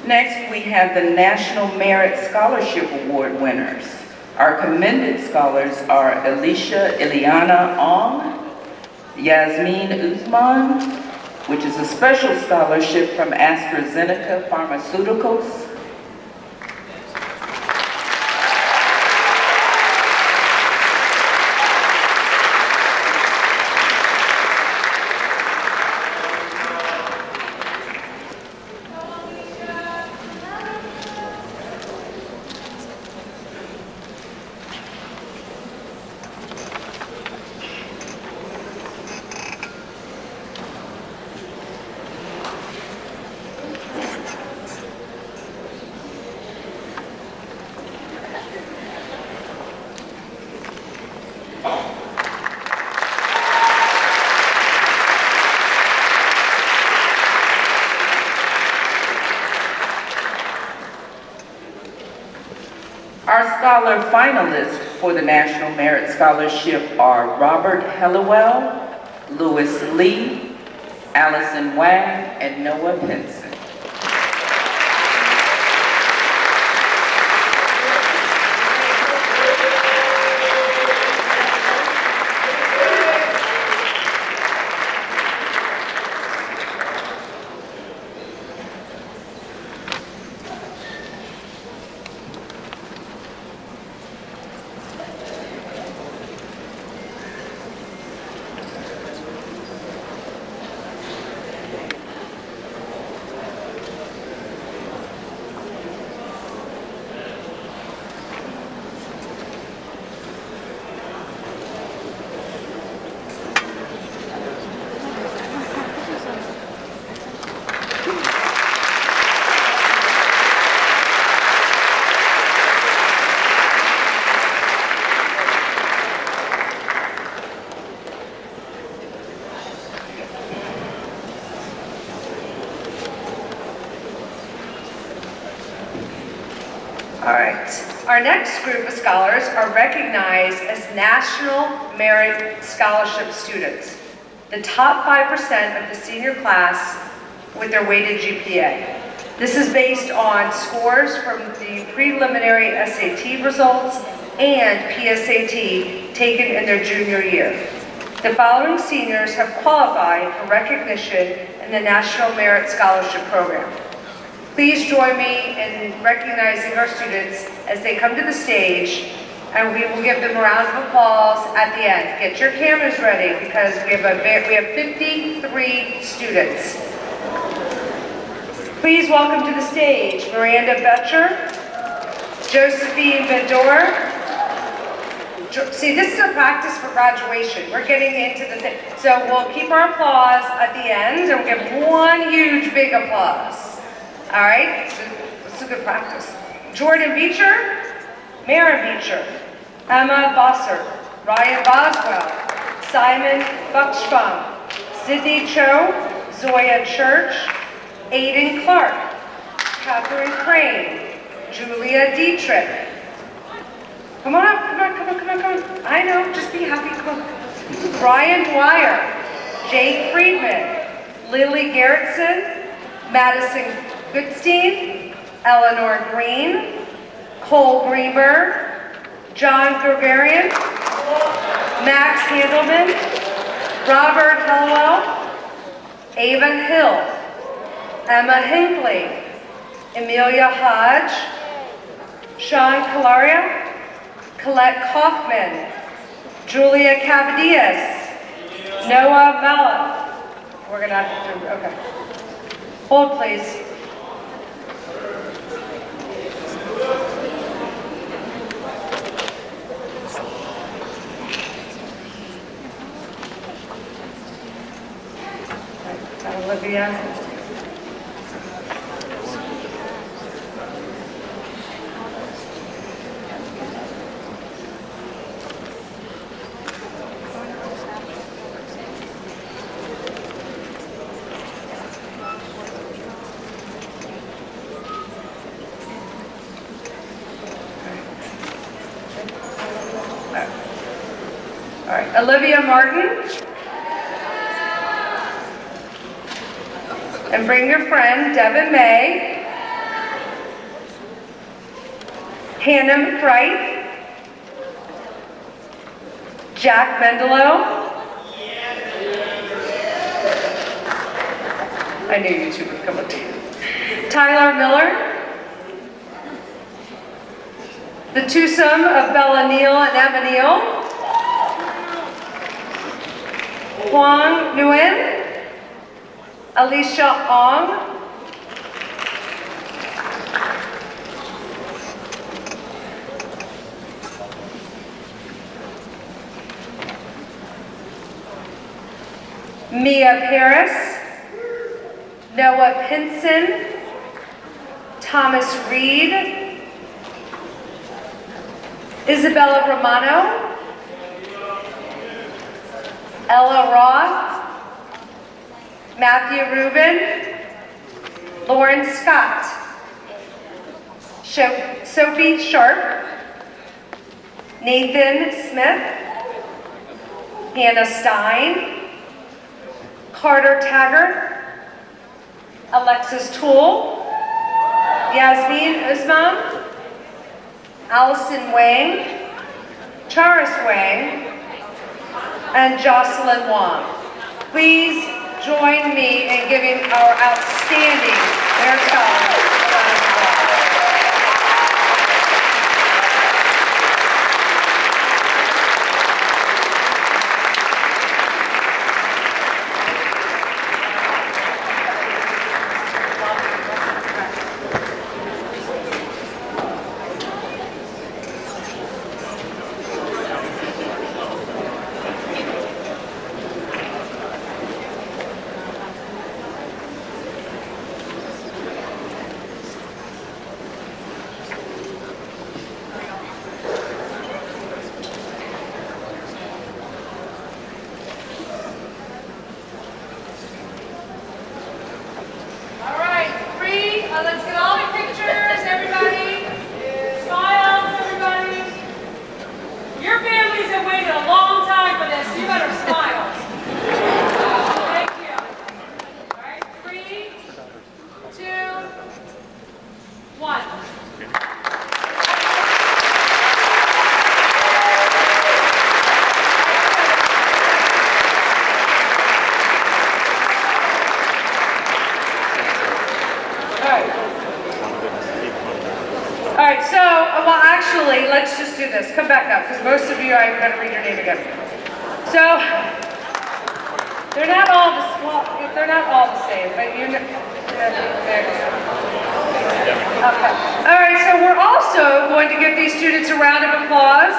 Next, we have the National Merit Scholarship Award winners. Our commended scholars are Alicia Ileana Ong, Yasmin Usman, which is a special scholarship from AstraZeneca Pharmaceuticals, Our scholar finalists for the National Merit Scholarship are Robert Hellewell, Louis Lee, Allison Wang, and Noah Pinson.
All right. Our next group of scholars are recognized as National Merit Scholarship students, the top 5% of the senior class with their weighted GPA. This is based on scores from the preliminary SAT results and PSAT taken in their junior year. The following seniors have qualified for recognition in the National Merit Scholarship Program. Please join me in recognizing our students as they come to the stage, and we will give them a round of applause at the end. Get your cameras ready because we have 53 students. Please welcome to the stage Miranda Betcher, Josephine Bedore. See, this is a practice for graduation. We're getting into the thing. So we'll keep our applause at the end and we'll give one huge big applause. All right? So it's a good practice. Jordan Beecher, Mara Beecher, Emma Bosser, Ryan Boswell, Simon Buckstrom, Sydney Cho, Zoya Church, Aiden Clark, Catherine Crane, Julia Dietrich. Come on up, come on, come on, come on, come on. I know, just be happy, come on. Brian Dwyer, Jake Friedman, Lily Gerritsen, Madison Goodstein, Eleanor Green, Cole Greenberg, John Gregorian, Max Handelman, Robert Hallowell, Ava Hill, Emma Hinckley, Amelia Hodge, Sean Calaria, Colette Kaufman, Julia Cavadias, Noah Mella. We're gonna have to, okay. Hold please. Olivia. All right, Olivia Martin. And bring your friend, Devin May. Hannah McBride. Jack Mendelow. I knew you two would come up to you. Tyler Miller. The twosome of Bella Neal and Emma Neal. Huang Nguyen. Alicia Ong. Mia Paris. Noah Pinson. Thomas Reed. Isabella Romano. Ella Roth. Matthew Rubin, Lauren Scott, Sophie Sharp, Nathan Smith, Hannah Stein, Carter Taggart, Alexis Toole, Yasmin Usman, Allison Wang, Charis Wang, and Jocelyn Wong. Please join me in giving our outstanding Merit Scholars a round of applause. actually, let's just do this. Come back up, because most of you, I better read your name again. So, they're not all the same, but you know. Okay. All right, so we're also going to give these students a round of applause.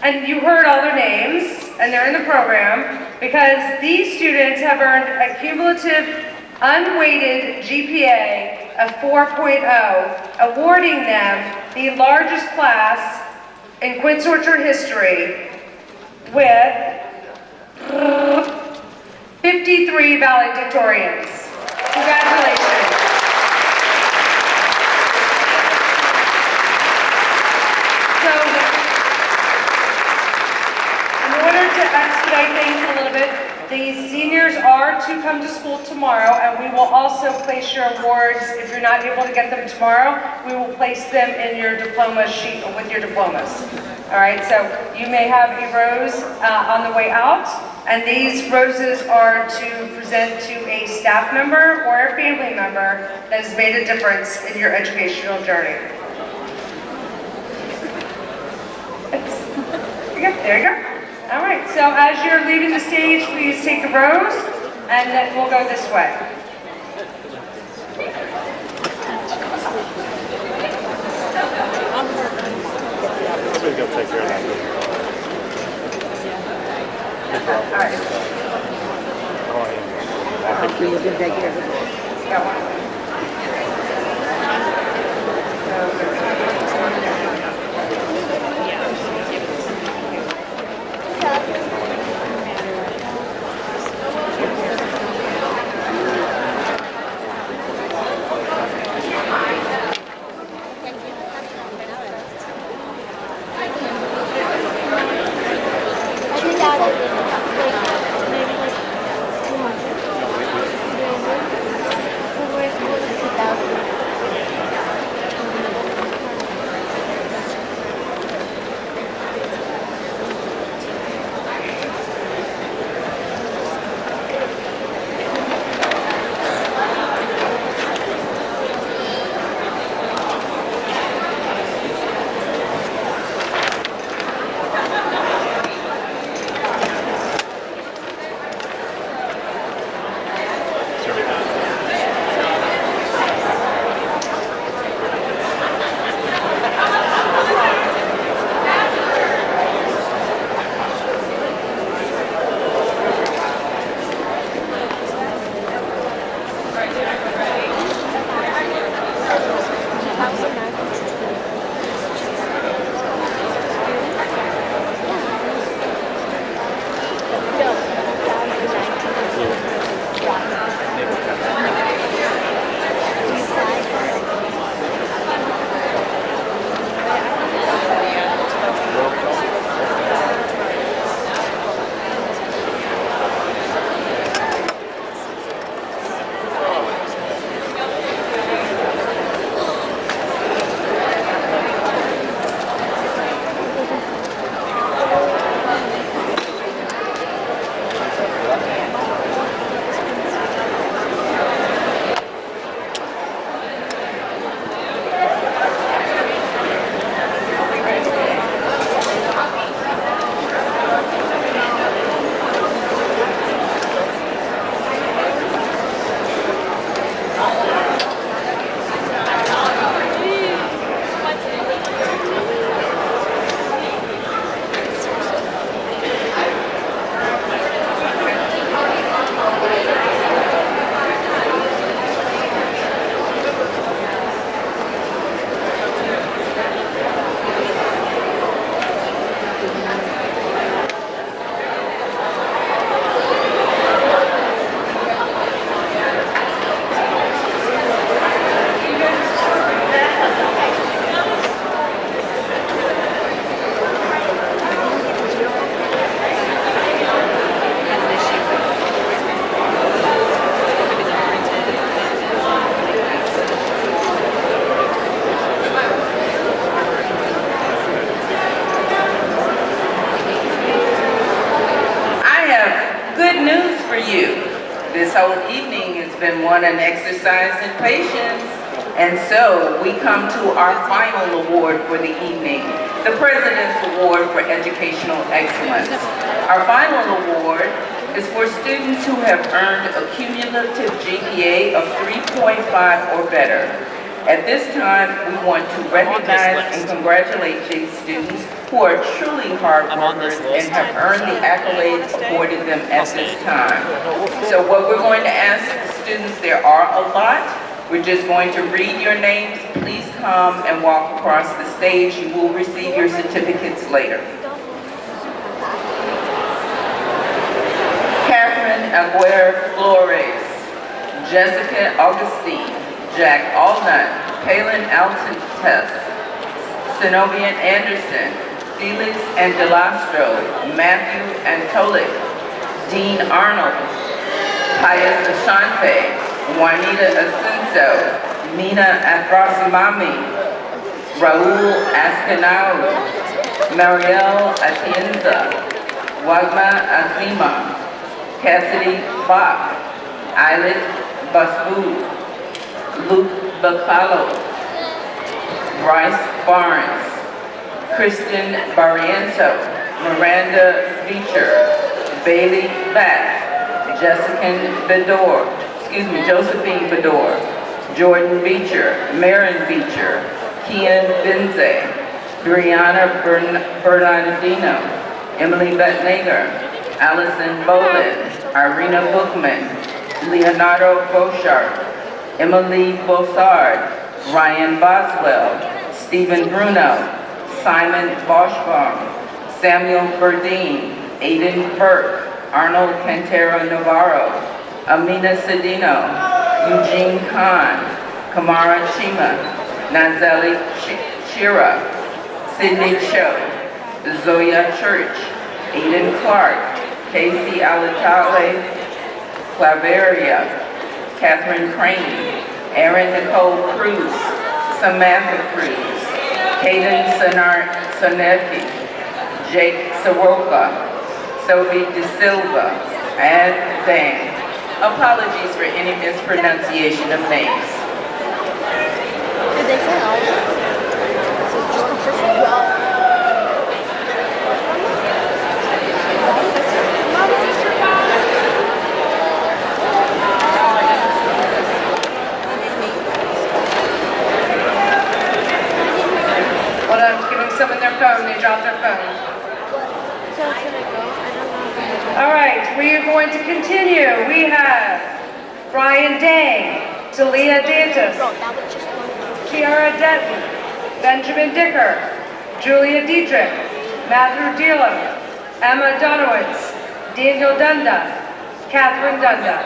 And you heard all their names, and they're in the program, because these students have earned a cumulative unweighted GPA of 4.0, awarding them the largest class in Quince Orchard history with 53 valedictorians. Congratulations. So, in order to expedite things a little bit, the seniors are to come to school tomorrow, and we will also place your awards. If you're not able to get them tomorrow, we will place them in your diploma sheet with your diplomas. All right, so you may have a rose on the way out, and these roses are to present to a staff member or a family member that has made a difference in your educational journey. There you go. All right, so as you're leaving the stage, please take the rose, and then we'll go this way.
Somebody's got to take care of that.
All right.
Oh, yeah.
You can take care of it. Got one.
This whole evening has been one an exercise in patience And so we come to our final award for the evening, the President's Award for Educational Excellence. Our final award is for students who have earned a cumulative GPA of 3.5 or better. At this time, we want to recognize and congratulate these students who are truly hard workers and have earned the accolades afforded them at this time. So what we're going to ask the students, there are a lot. We're just going to read your names. Please come and walk across the stage. You will receive your certificates later. Catherine Aguirre Flores, Jessica Augustine, Jack Alnut, Palin Alton Tess, Zenobian Anderson, Felix Angelastro, Matthew Antolik, Dean Arnold, Pius Ashante, Juanita Asenso, Nina Afrasimami, Raul Ascanao, Marielle Atienza, Wagma Azima, Cassidy Bach, Eilid Basbu, Luke Bacalo, Bryce Barnes, Kristen Barriento, Miranda Beecher, Bailey Back, Josephine Bedore, Jordan Beecher, Marin Beecher, Kian Benze, Brianna Bernardino, Emily Bettnager, Allison Bolin, Irina Bookman, Leonardo Beauchart, Emily Bossard, Ryan Boswell, Stephen Bruno, Simon Boschbaum, Samuel Burdine, Aiden Burke, Arnold Cantero Navarro, Amina Cedino, Eugene Khan, Kamara Chima, Nazeli Shira, Sydney Cho, Zoya Church, Aiden Clark, Casey Alatale Claveria, Catherine Crane, Erin Nicole Cruz, Samantha Cruz, Hayden Sonetti, Jake Soroka, Sophie De Silva, and Dan. Apologies for any mispronunciation of names.
Did they say all of it? So just the first one?
Hold on, I'm giving someone their phone. They dropped their phone.
So should I go? I don't know.
All right, we are going to continue. We have Brian Dang, Talia Dantas, Kiara Denton, Benjamin Dicker, Julia Dietrich, Matthew Dillon, Emma Donowitz, Daniel Dunda, Catherine Dunda,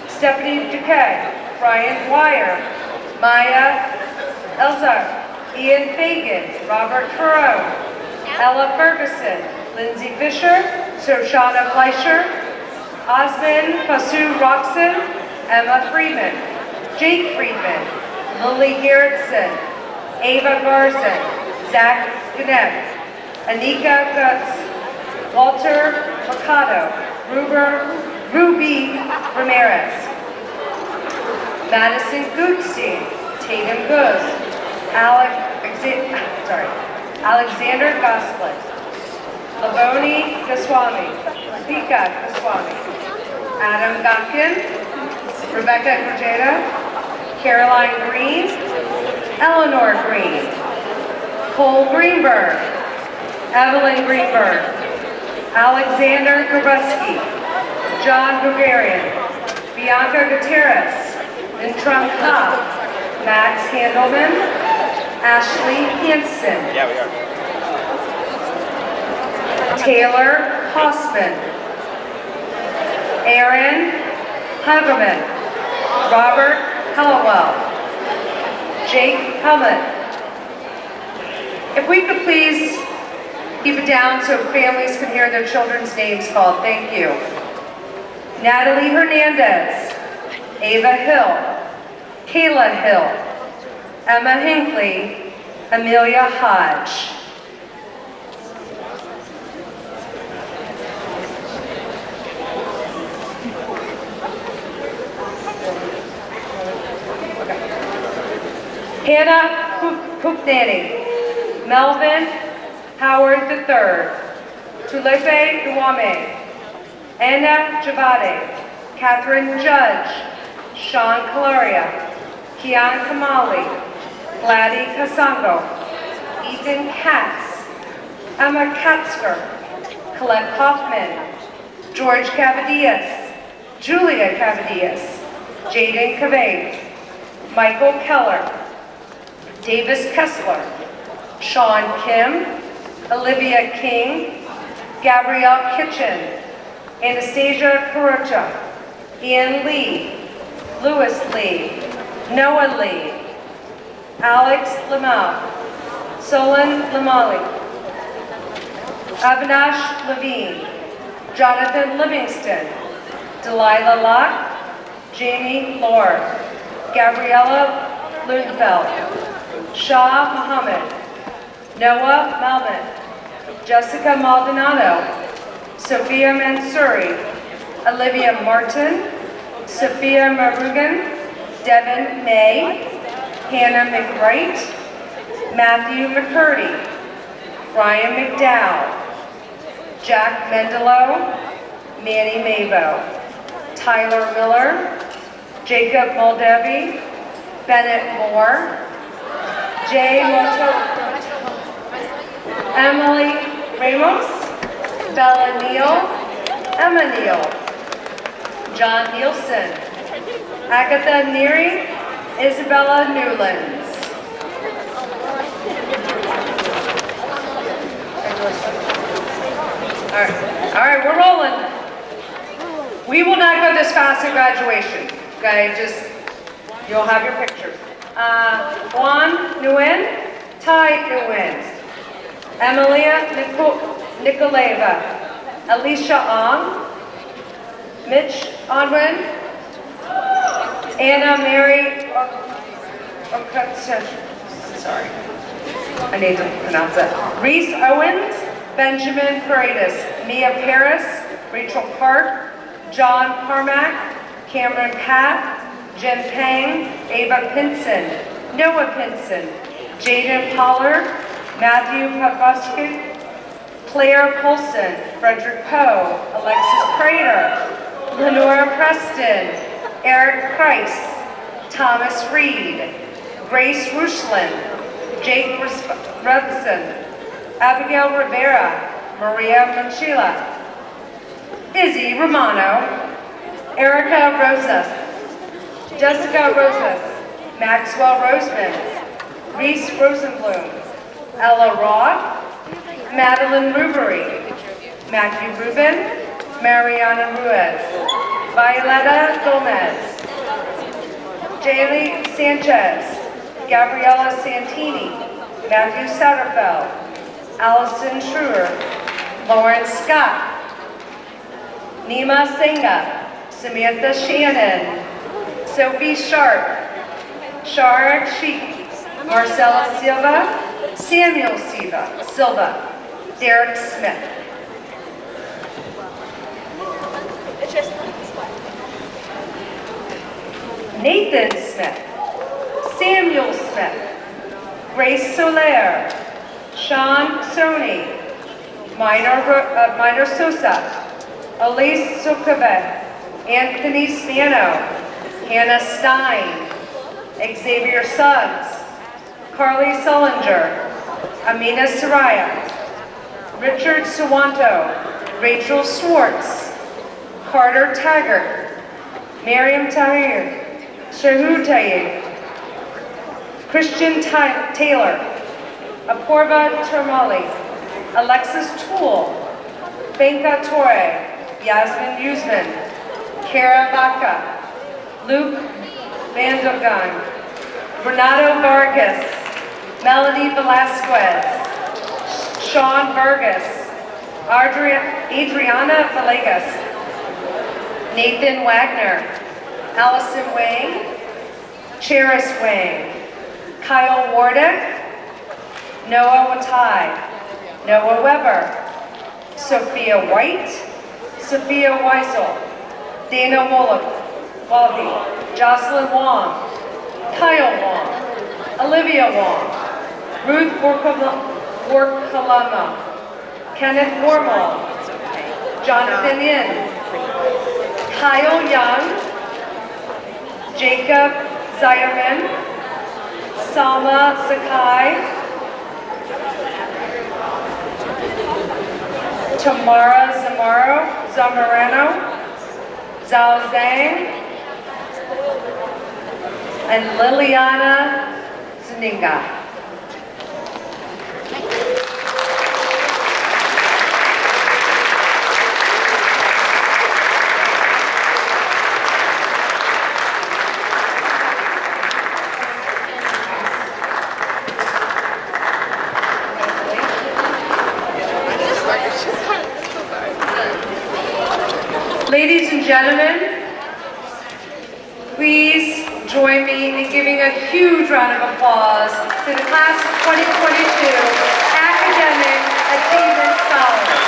Stephanie Duquet, Brian Dwyer, Maya Elzar, Ian Fagan, Robert Farrow, Ella Ferguson, Lindsay Fisher, Shoshana Fleischer, Osman Fasu Roxon, Emma Friedman, Jake Friedman, Lily Gerritsen, Ava Garza, Zach Gannett, Anika Gutz, Walter Mercado, Ruby Ramirez, Madison Goodstein, Tatum Goose, Alexander Goslin, Lavoni Goswami, Pika Goswami, Adam Gotkin, Rebecca Grajeda, Caroline Green, Eleanor Green, Cole Greenberg, Evelyn Greenberg, Alexander Grabowski, John Bulgarian, Bianca Gutierrez, Intram Ha, Max Handelman, Ashley Hansen, Taylor Hossman, Aaron Hagerman, Robert Hallowell, Jake Helmut. If we could please keep it down so families can hear their children's names called. Thank you. Natalie Hernandez, Ava Hill, Kayla Hill, Emma Hinckley, Amelia Hodge. Hannah Pupnani, Melvin Howard III, Tulipe Iwame, Anna Javade, Catherine Judge, Sean Calaria, Kian Kamali, Gladys Kasango, Ethan Katz, Emma Katzker, Colette Kaufman, George Cavadias, Julia Cavadias, Jaden Cavade, Michael Keller, Davis Kessler, Sean Kim, Olivia King, Gabrielle Kitchen, Anastasia Karocha, Ian Lee, Louis Lee, Noah Lee, Alex Lamau, Solon Lamali, Avinash Levine, Jonathan Livingston, Delilah Locke, Jamie Lohr, Gabriella Lundfeld, Shah Muhammad, Noah Malvin, Jessica Maldonado, Sophia Mansouri, Olivia Martin, Sophia Marugan, Devin May, Hannah McWright, Matthew McCurdy, Brian McDowell, Jack Mendelo, Manny Mabo, Tyler Miller, Jacob Moldevi, Bennett Moore, Jay Moto, Emily Ramos, Bella Neal, Emma Neal, John Nielsen, Agatha Neary, Isabella Newlands. All right, we're rolling. We will not go this fast at graduation, okay? Just, you'll have your pictures. Juan Nguyen, Ty Nguyen, Emilia Nikolaeva, Alicia Ong, Mitch Onwin, Anna Mary, I'm sorry, I need to pronounce that. Reese Owens, Benjamin Paredes, Mia Paris, Rachel Park, John Carmack, Cameron Pat, Jen Pang, Ava Pinson, Noah Pinson, Jaden Pollard, Matthew Pabuski, Claire Colson, Frederick Poe, Alexis Prater, Lenora Preston, Eric Price, Thomas Reed, Grace Rushlin, Jake Revson, Abigail Rivera, Maria Manchila, Izzy Romano, Erica Rosas, Jessica Rosas, Maxwell Roseman, Reese Rosenblum, Ella Roth, Madeline Rubery, Matthew Rubin, Mariana Ruiz, Violeta Gomez, Jaylee Sanchez, Gabriela Santini, Matthew Satterfeld, Allison Schruer, Lauren Scott, Nima Singha, Samantha Shannon, Sophie Sharp, Shara Sheik, Marcella Silva, Samuel Silva, Derek Smith. Nathan Smith, Samuel Smith, Grace Soler, Sean Sony, Minor Sosa, Elise Sukave, Anthony Spano, Hannah Stein, Xavier Suggs, Carly Sullinger, Amina Saraya, Richard Sawanto, Rachel Swartz, Carter Taggart, Miriam Tahir, Shahu Tayyib, Christian Taylor, Apurva Termali, Alexis Toole, Benka Torre, Yasmin Yuzman, Kara Vaca, Luke Vandogan, Renato Vargas, Melanie Velasquez, Sean Vargas, Adriana Villegas, Nathan Wagner, Allison Wang, Cheris Wang, Kyle Wardick, Noah Watai, Noah Weber, Sophia White, Sophia Weisel, Dana Wallaby, Jocelyn Wong, Kyle Wong, Olivia Wong, Ruth Workalama, Kenneth Wormald, Jonathan Yin, Kyle Young, Jacob Zierman, Salma Sakai, Tamara Zamarano, Zhao Zhang, and Liliana Zaninga. Ladies and gentlemen, please join me in giving a huge round of applause to the class of 2022 Academic Achievement Scholars.